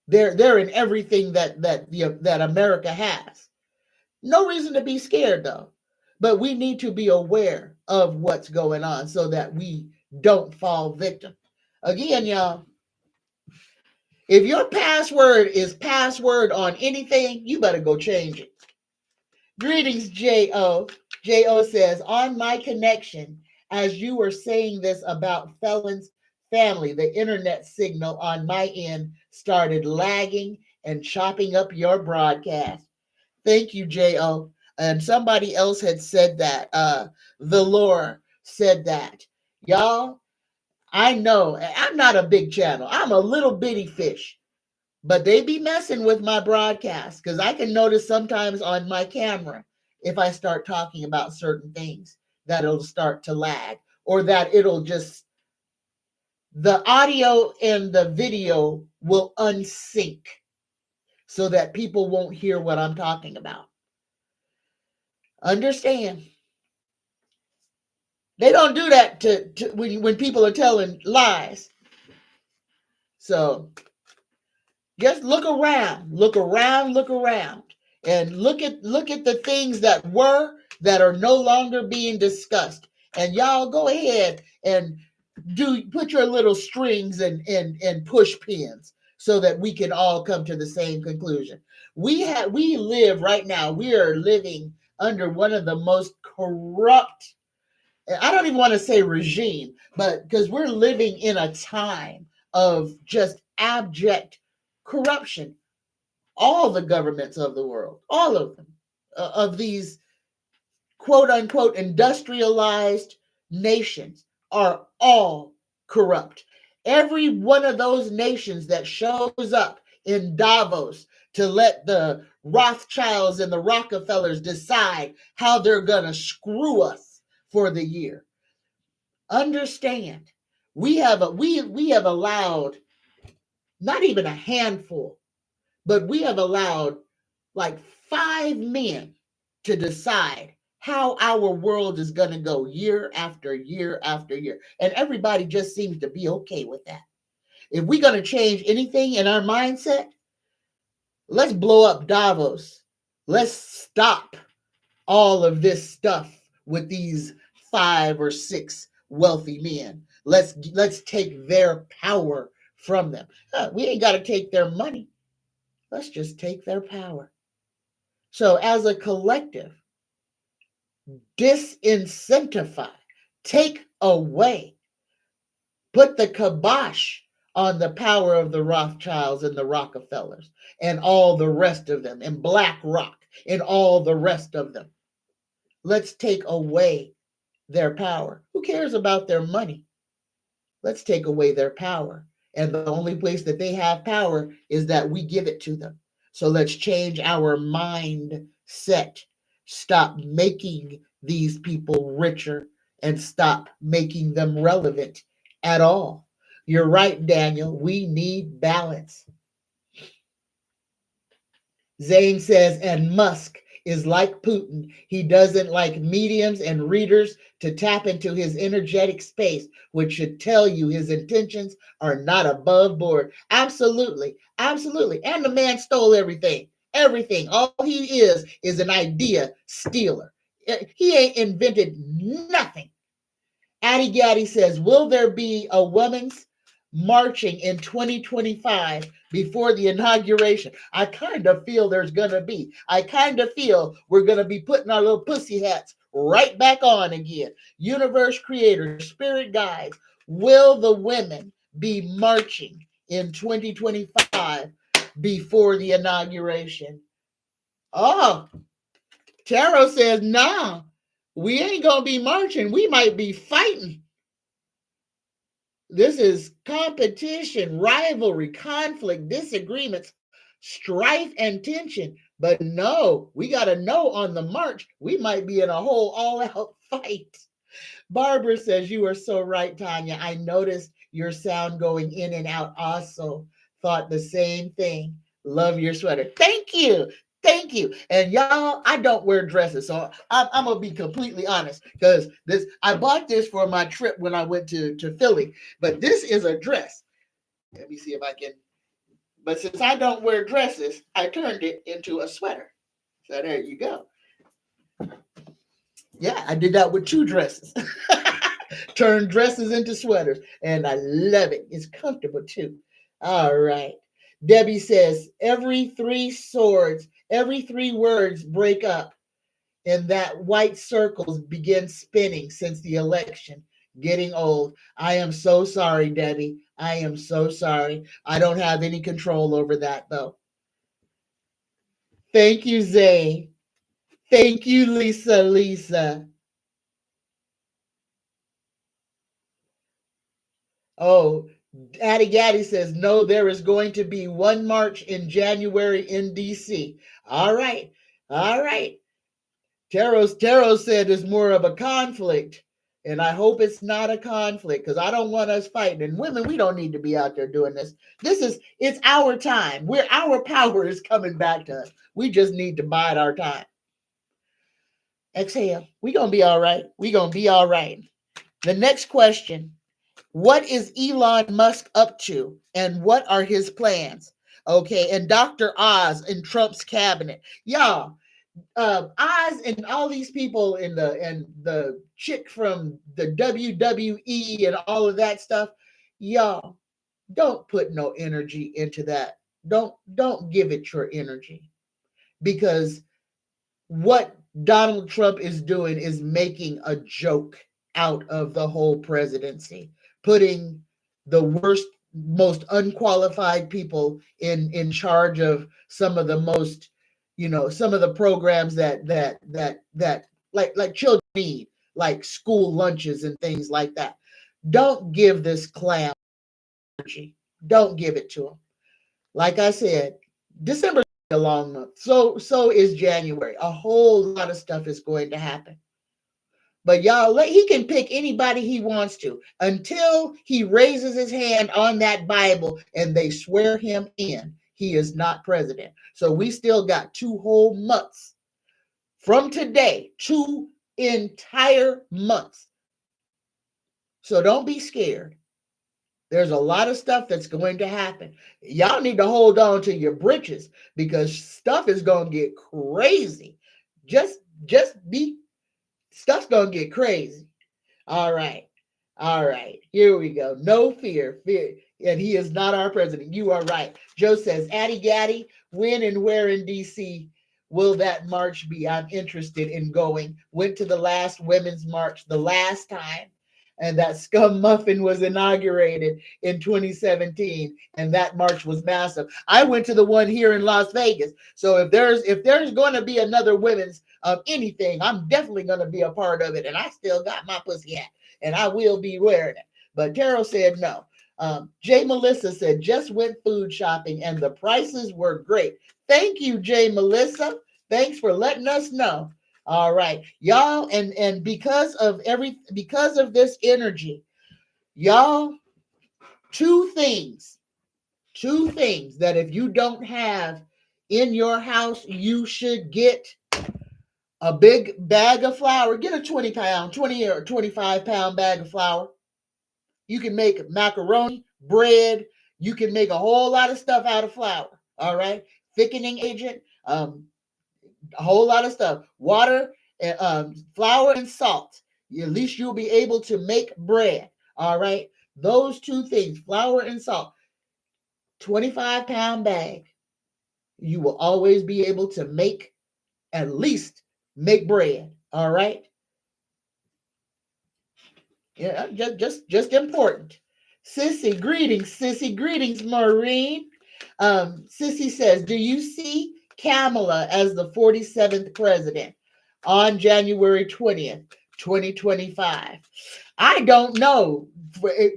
they're in everything that America has. No reason to be scared though, but we need to be aware of what's going on so that we don't fall victim. Again, y'all, if your password is password on anything, you better go change it. Greetings, J.O. J.O. says, on my connection, as you were saying this about Felon's family, the internet signal on my end started lagging and chopping up your broadcast. Thank you, J.O. And somebody else had said that. Valor said that. Y'all, I know I'm not a big channel. I'm a little bitty fish. But they be messing with my broadcast, because I can notice sometimes on my camera, if I start talking about certain things, that it'll start to lag, or that it'll just, the audio and the video will unsync so that people won't hear what I'm talking about. Understand? They don't do that to when people are telling lies. So just look around, and look at the things that were, that are no longer being discussed. And y'all go ahead and put your little strings and push pins so that we can all come to the same conclusion. We live right now, we are living under one of the most corrupt, I don't even want to say regime, but because we're living in a time of just abject corruption. All the governments of the world, all of them, of these quote unquote industrialized nations, are all corrupt. Every one of those nations that shows up in Davos to let the Rothschilds and the Rockefellers decide how they're going to screw us for the year. Understand, we have allowed not even a handful, but we have allowed like 5 men to decide how our world is going to go year after year after year. And everybody just seems to be okay with that. If we're going to change anything in our mindset, let's blow up Davos. Let's stop all of this stuff with these 5 or 6 wealthy men. Let's take their power from them. We ain't got to take their money. Let's just take their power. So as a collective, disincentivize, take away, put the kibosh on the power of the Rothschilds and the Rockefellers and all the rest of them, and BlackRock and all the rest of them. Let's take away their power. Who cares about their money? Let's take away their power. And the only place that they have power is that we give it to them. So let's change our mindset. Stop making these people richer and stop making them relevant at all. You're right, Daniel. We need balance. Zane says, and Musk is like Putin. He doesn't like mediums and readers to tap into his energetic space, which should tell you his intentions are not above board. Absolutely. Absolutely. And the man stole everything. Everything. All he is an idea stealer. He ain't invented nothing. Addy Gaddy says, will there be a woman's marching in 2025 before the inauguration? I kind of feel there's going to be. I kind of feel we're going to be putting our little pussy hats right back on again. Universe creator, spirit guides, will the women be marching in 2025 before the inauguration? Oh, Tarot says, nah, we ain't going to be marching. We might be fighting. This is competition, rivalry, conflict, disagreements, strife, and tension. But no, we got to know on the march, we might be in a whole all-out fight. Barbara says, you are so right, Tanya. I noticed your sound going in and out also. Thought the same thing. Love your sweater. Thank you. Thank you. And y'all, I don't wear dresses. So I'm going to be completely honest, because I bought this for my trip when I went to Philly. But this is a dress. Let me see if I can. But since I don't wear dresses, I turned it into a sweater. So there you go. Yeah, I did that with 2 dresses. Turned dresses into sweaters. And I love it. It's comfortable too. All right. Debbie says, every 3 words break up, and that white circles begin spinning since the election. Getting old. I am so sorry, Debbie. I am so sorry. I don't have any control over that, though. Thank you, Zay. Thank you, Lisa. Oh, Addy Gaddy says, no, there is going to be one march in January in D.C. All right. All right. Tarot said it's more of a conflict. And I hope it's not a conflict, because I don't want us fighting. And women, we don't need to be out there doing this. It's our time. Our power is coming back to us. We just need to bide our time. Exhale. We're going to be all right. We're going to be all right. The next question. What is Elon Musk up to, and what are his plans? Okay, and Dr. Oz in Trump's cabinet. Y'all, Oz and all these people in the chick from the WWE and all of that stuff, y'all don't put no energy into that. Don't give it your energy, because what Donald Trump is doing is making a joke out of the whole presidency, putting the worst, most unqualified people in charge of some of the most, some of the programs that like children need, like school lunches and things like that. Don't give this clown energy. Don't give it to him. Like I said, December is a long month. So is January. A whole lot of stuff is going to happen. But y'all, he can pick anybody he wants to until he raises his hand on that Bible and they swear him in. He is not president. So we still got 2 whole months from today, 2 entire months. So don't be scared. There's a lot of stuff that's going to happen. Y'all need to hold on to your britches, because stuff is going to get crazy. Just be Stuff's going to get crazy. All right. All right. Here we go. No fear. Fear. And he is not our president. You are right. Joe says, Addy Gaddy, when and where in DC will that march be? I'm interested in going. Went to the last women's march the last time, and that scum muffin was inaugurated in 2017, and that march was massive. I went to the one here in Las Vegas. So if there's going to be another women's anything, I'm definitely going to be a part of it, and I still got my pussy hat, and I will be wearing it. But Carol said no. Jay Melissa said, just went food shopping and the prices were great. Thank you, Jay Melissa. Thanks for letting us know. All right, y'all, and because of this energy, y'all, two things that if you don't have in your house, you should get a big bag of flour. Get a 20 or 25 pound bag of flour. You can make macaroni, bread. You can make a whole lot of stuff out of flour. All right, thickening agent, a whole lot of stuff. Water, flour, and salt. At least you'll be able to make bread. All right, those two things, flour and salt. 25-pound bag. You will always be able to at least make bread. All right. Yeah, just important. Sissy, greetings, Maureen. Sissy says, do you see Kamala as the 47th president on January 20th, 2025? I don't know.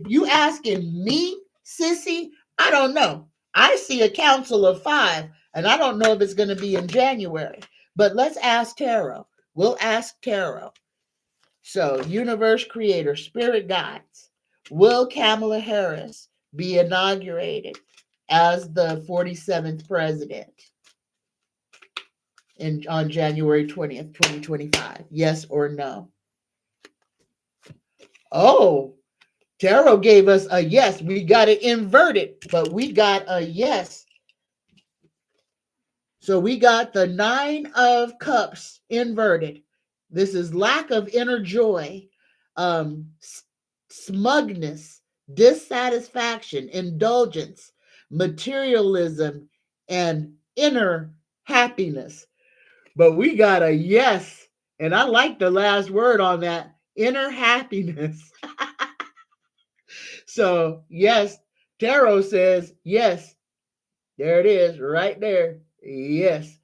You asking me, Sissy? I don't know. I see a council of 5, and I don't know if it's going to be in January. But let's ask Tarot. We'll ask Tarot. So, universe creator, spirit guides, will Kamala Harris be inaugurated as the 47th president on January 20th, 2025? Yes or no? Oh, Tarot gave us a yes. We got it inverted, but we got a yes. So we got the 9 of Cups inverted. This is lack of inner joy, smugness, dissatisfaction, indulgence, materialism, and inner happiness. But we got a yes. And I like the last word on that, inner happiness. So, yes, Tarot says yes. There it is, right there. Yes.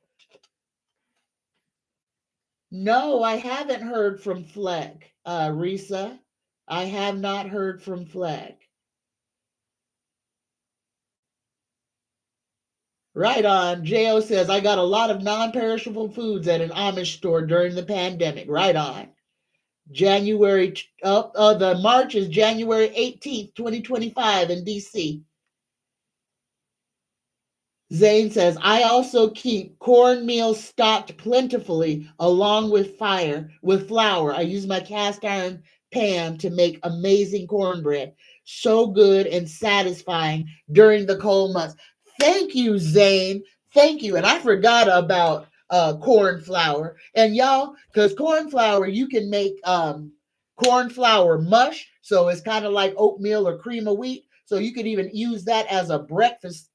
No, I haven't heard from Fleck, Risa. I have not heard from Fleck. Right on. Jo says, I got a lot of non-perishable foods at an Amish store during the pandemic. Right on. The March is January 18th, 2025 in DC. Zane says, I also keep cornmeal stocked plentifully along with flour. I use my cast iron pan to make amazing cornbread. So good and satisfying during the cold months. Thank you, Zane. Thank you. And I forgot about corn flour. And y'all, because corn flour, you can make corn flour mush. So it's kind of like oatmeal or cream of wheat. So you could even use that as a breakfast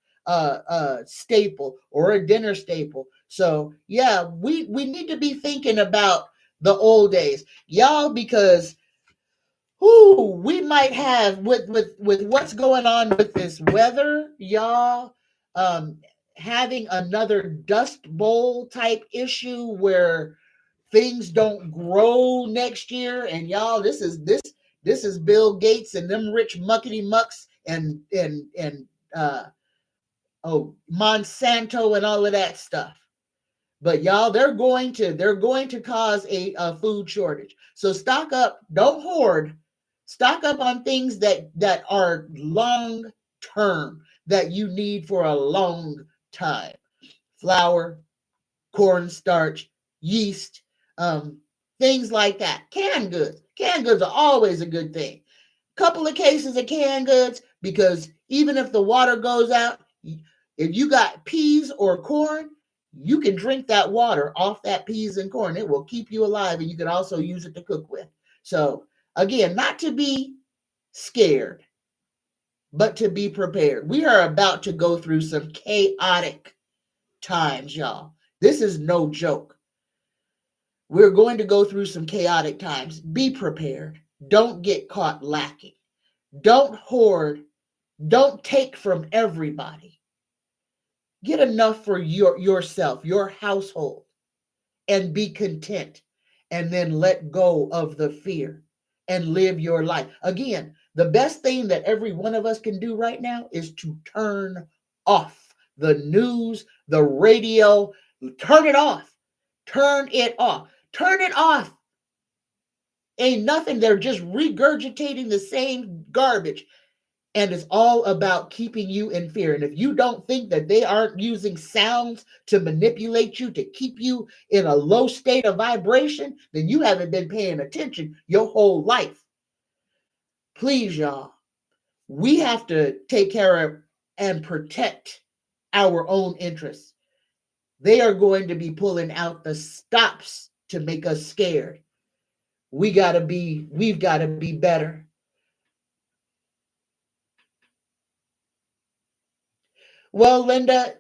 staple or a dinner staple. So yeah, we need to be thinking about the old days, y'all, because we might have with what's going on with this weather, y'all. Um, Having another dust bowl type issue where things don't grow next year, and y'all, this is Bill Gates and them rich muckety mucks and Monsanto and all of that stuff. But y'all, they're going to cause a food shortage. So stock up, don't hoard. Stock up on things that are long term, that you need for a long time. Flour, cornstarch, yeast, things like that. Canned goods. Canned goods are always a good thing. Couple of cases of canned goods, because even if the water goes out, if you got peas or corn, you can drink that water off that peas and corn. It will keep you alive, and you can also use it to cook with. So again, not to be scared, but to be prepared. We are about to go through some chaotic times, y'all. This is no joke. We're going to go through some chaotic times. Be prepared. Don't get caught lacking. Don't hoard. Don't take from everybody. Get enough for yourself, your household, and be content. And then let go of the fear and live your life. Again, the best thing that every one of us can do right now is to turn off the news, the radio. Turn it off. Turn it off. Turn it off. Ain't nothing. They're just regurgitating the same garbage. And it's all about keeping you in fear. And if you don't think that they aren't using sounds to manipulate you, to keep you in a low state of vibration, then you haven't been paying attention your whole life. Please, y'all, we have to take care of and protect our own interests. They are going to be pulling out the stops to make us scared. We've got to be better. Well, Linda,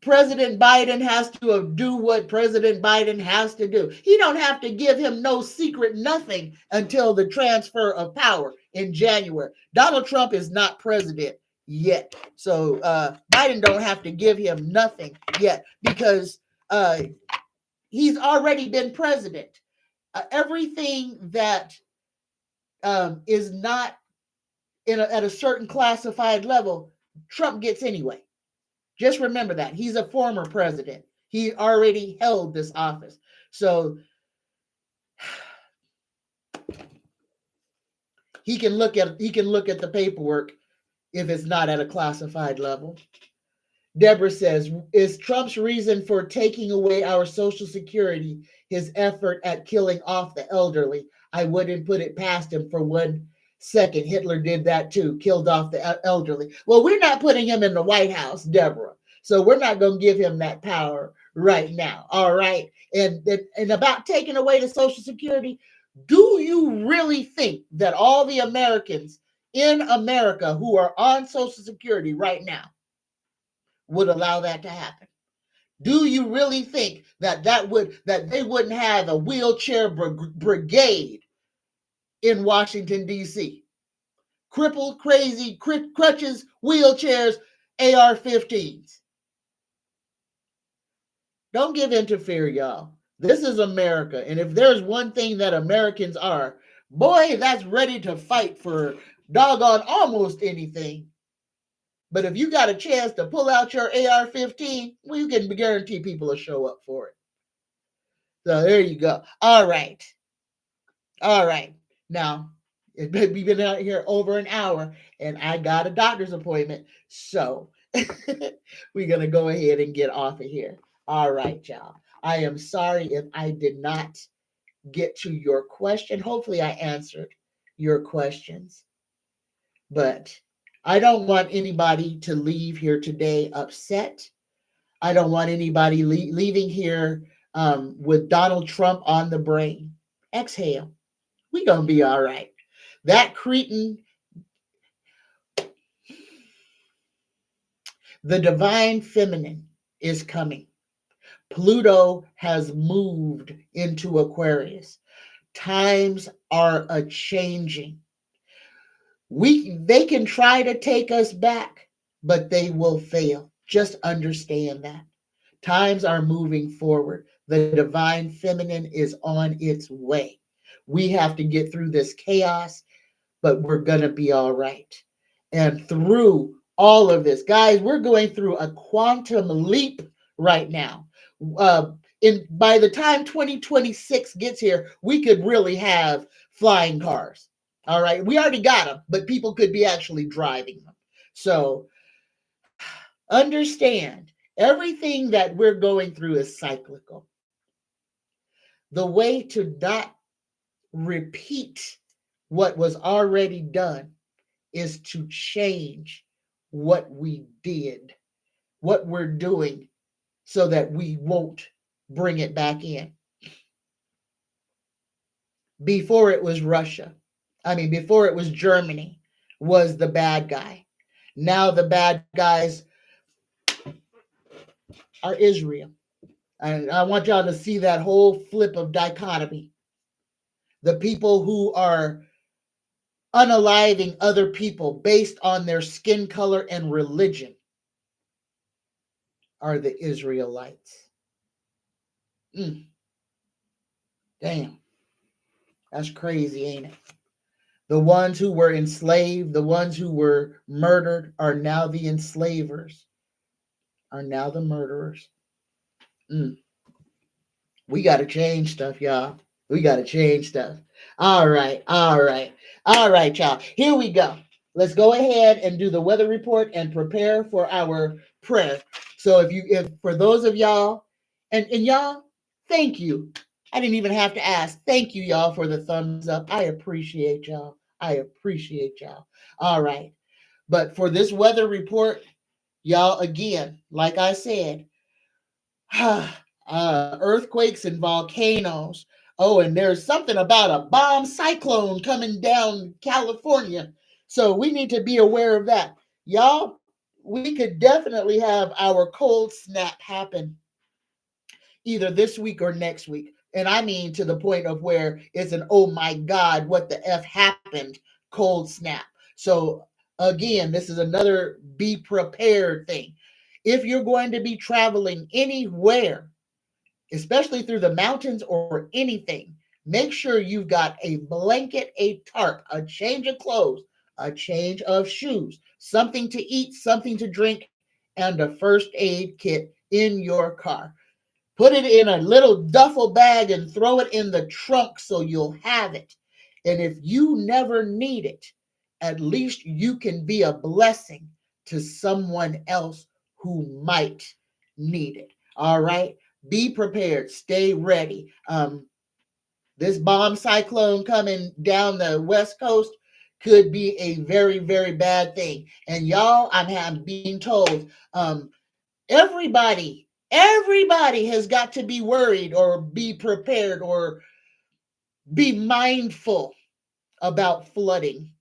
President Biden has to do what President Biden has to do. He don't have to give him no secret nothing until the transfer of power in January. Donald Trump is not president yet. So Biden don't have to give him nothing yet, because he's already been president. Everything that is not at a certain classified level, Trump gets anyway. Just remember that. He's a former president. He already held this office. So he can look at the paperwork if it's not at a classified level. Deborah says, is Trump's reason for taking away our Social Security his effort at killing off the elderly? I wouldn't put it past him for 1 second. Hitler did that too, killed off the elderly. Well, we're not putting him in the White House, Deborah. So we're not going to give him that power right now. All right. And about taking away the Social Security, do you really think that all the Americans in America who are on Social Security right now would allow that to happen? Do you really think that they wouldn't have a wheelchair brigade in Washington, D.C.? Crippled, crazy, crutches, wheelchairs, AR-15s. Don't give in to fear, y'all. This is America. And if there's one thing that Americans are, boy, that's ready to fight for doggone almost anything. But if you got a chance to pull out your AR-15, well, you can guarantee people will show up for it. So there you go. All right. Now, we've been out here over an hour, and I got a doctor's appointment. So we're going to go ahead and get off of here. All right, y'all. I am sorry if I did not get to your question. Hopefully, I answered your questions. But I don't want anybody to leave here today upset. I don't want anybody leaving here with Donald Trump on the brain. Exhale. We gonna be all right. That cretin, the divine feminine is coming. Pluto has moved into Aquarius. Times are a changing. They can try to take us back, but they will fail. Just understand that. Times are moving forward. The divine feminine is on its way. We have to get through this chaos, but we're going to be all right. And through all of this, guys, we're going through a quantum leap right now. Uh, by the time 2026 gets here, we could really have flying cars. All right. We already got them, but people could be actually driving them. So understand everything that we're going through is cyclical. The way to not repeat what was already done is to change what we did, what we're doing, so that we won't bring it back in. Before it was Russia, before it was Germany, was the bad guy. Now the bad guys are Israel. And I want y'all to see that whole flip of dichotomy. The people who are unaliving other people based on their skin color and religion are the Israelites. Damn. That's crazy, ain't it? The ones who were enslaved, the ones who were murdered, are now the enslavers, are now the murderers. We got to change stuff, y'all. We got to change stuff. All right, y'all. Here we go. Let's go ahead and do the weather report and prepare for our prayer. So if for those of y'all, and y'all, thank you. I didn't even have to ask. Thank you, y'all, for the thumbs up. I appreciate y'all. I appreciate y'all. All right. But for this weather report, y'all, again, like I said, earthquakes and volcanoes. Oh, and there's something about a bomb cyclone coming down California. So we need to be aware of that. Y'all, we could definitely have our cold snap happen either this week or next week. And I mean to the point of where it's an oh my God, what the F happened cold snap. So again, this is another be prepared thing. If you're going to be traveling anywhere, especially through the mountains or anything, make sure you've got a blanket, a tarp, a change of clothes, a change of shoes, something to eat, something to drink, and a first aid kit in your car. Put it in a little duffel bag and throw it in the trunk so you'll have it. And if you never need it, at least you can be a blessing to someone else who might need it. All right? Be prepared. Stay ready. This bomb cyclone coming down the West Coast could be a very, very bad thing. And y'all, I'm being told, everybody has got to be worried or be prepared or be mindful about flooding.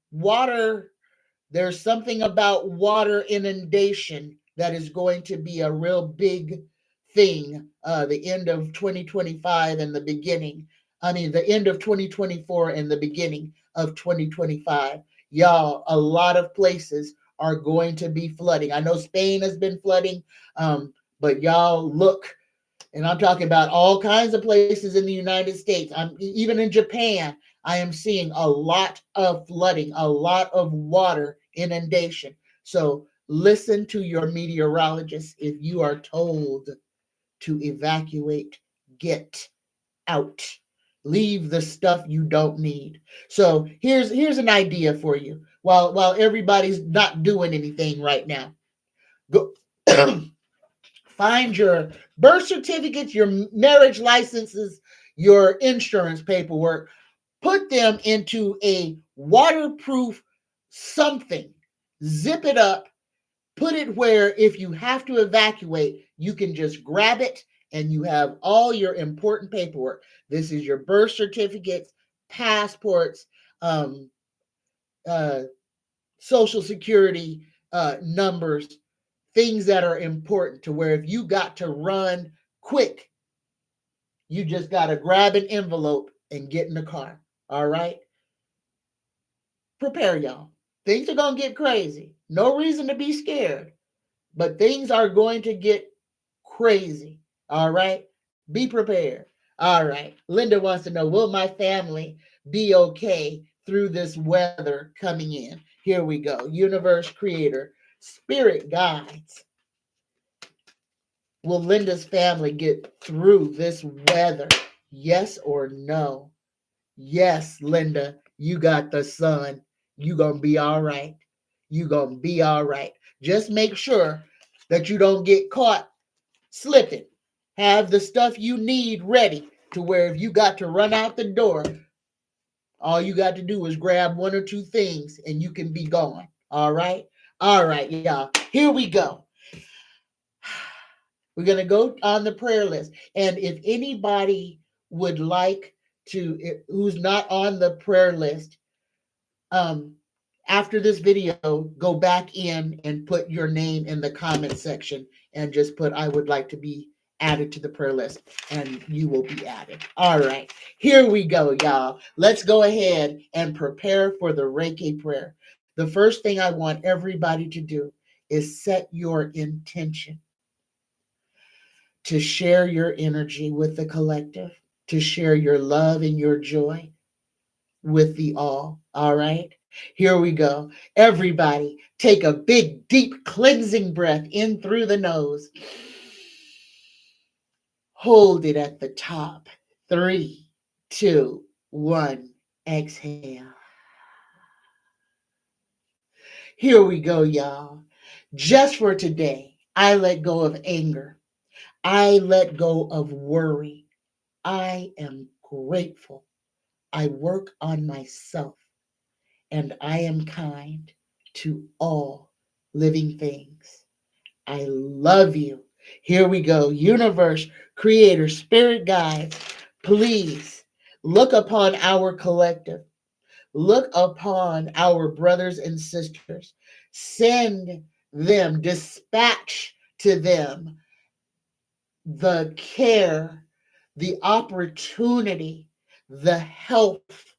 There's something about water inundation that is going to be a real big thing, the end of 2025 and the end of 2024 and the beginning of 2025. Y'all, a lot of places are going to be flooding. I know Spain has been flooding, but y'all look, and I'm talking about all kinds of places in the United States. Even in Japan, I am seeing a lot of flooding, a lot of water inundation. So listen to your meteorologist. If you are told to evacuate, get out. Leave the stuff you don't need. So here's an idea for you. While everybody's not doing anything right now, go find your birth certificates, your marriage licenses, your insurance paperwork, put them into a waterproof something, zip it up, Put it where if you have to evacuate, you can just grab it and you have all your important paperwork. This is your birth certificates, passports, um, uh, social security numbers, things that are important to where if you got to run quick, you just got to grab an envelope and get in the car. All right? Prepare, y'all. Things are going to get crazy. No reason to be scared, but things are going to get crazy. All right? Be prepared. All right. Linda wants to know, will my family be okay through this weather coming in? Here we go. Universe creator, spirit guides. Will Linda's family get through this weather? Yes or no? Yes, Linda, you got the sun. You gonna be all right. You gonna be all right. Just make sure that you don't get caught slipping. Have the stuff you need ready to where if you got to run out the door, all you got to do is grab one or two things and you can be gone. All right? All right, y'all. Here we go. We're going to go on the prayer list. And if anybody would like to, who's not on the prayer list, um, after this video, go back in and put your name in the comment section and just put, I would like to be added to the prayer list, and you will be added. All right, here we go, y'all. Let's go ahead and prepare for the Reiki prayer. The first thing I want everybody to do is set your intention to share your energy with the collective, to share your love and your joy with the all. All right, here we go. Everybody, take a big, deep cleansing breath in through the nose. Hold it at the top. 3, 2, 1. Exhale. Here we go, y'all. Just for today, I let go of anger. I let go of worry. I am grateful. I work on myself, and I am kind to all living things. I love you. Here we go. Universe, creator, spirit guides, please look upon our collective. Look upon our brothers and sisters. Send them, dispatch to them the care, the opportunity, the health,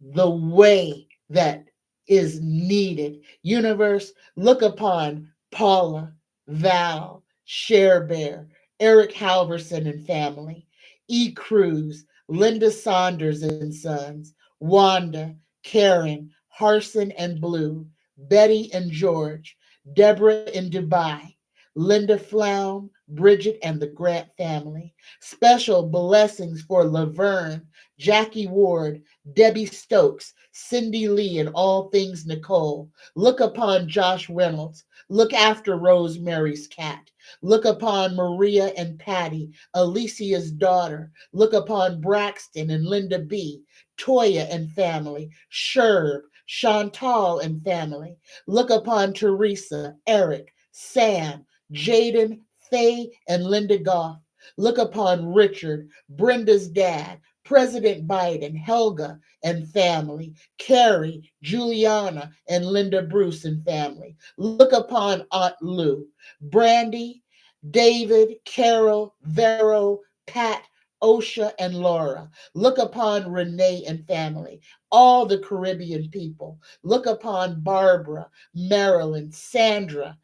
the way that is needed. Universe, look upon Paula, Val, Cher Bear, Eric Halverson and family, E. Cruz, Linda Saunders and Sons, Wanda, Karen, Harson and Blue, Betty and George, Deborah in Dubai, Linda Flaum, Bridget and the Grant family. Special blessings for Laverne, Jackie Ward, Debbie Stokes, Cindy Lee, and all things Nicole. Look upon Josh Reynolds. Look after Rosemary's cat. Look upon Maria and Patty, Alicia's daughter. Look upon Braxton and Linda B., Toya and family, Sherb, Chantal and family. Look upon Teresa, Eric, Sam, Jaden, Faye, and Linda Goff. Look upon Richard, Brenda's dad, President Biden, Helga and family, Carrie, Juliana, and Linda Bruce and family. Look upon Aunt Lou, Brandy, David, Carol, Vero, Pat, Osha, and Laura. Look upon Renee and family, all the Caribbean people. Look upon Barbara, Marilyn, Sandra,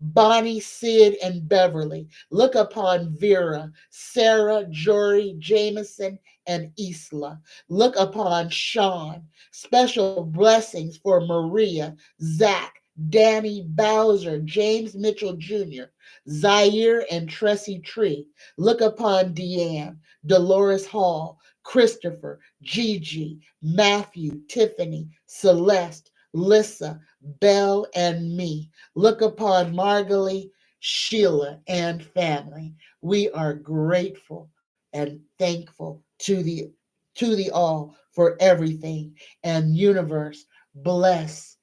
Bonnie, Sid, and Beverly. Look upon Vera, Sarah, Jory, Jameson, and Isla. Look upon Sean. Special blessings for Maria, Zach, Danny Bowser, James Mitchell Jr., Zaire, and Tressie Tree. Look upon Deanne, Dolores Hall, Christopher, Gigi, Matthew, Tiffany, Celeste, Lissa, Belle, and me. Look upon Margalie, Sheila, and family. We are grateful and thankful to the all for everything. And universe, bless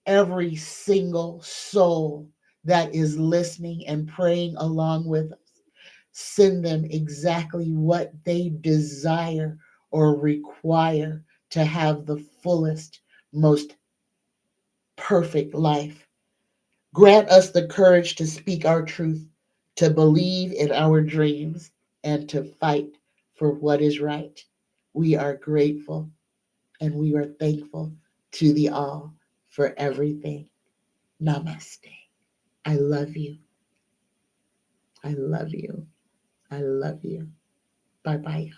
every single soul that is listening and praying along with us. Send them exactly what they desire or require to have the fullest, most perfect life. Grant us the courage to speak our truth, to believe in our dreams, and to fight for what is right. We are grateful and we are thankful to the all for everything. Namaste. I love you. I love you. I love you. Bye bye.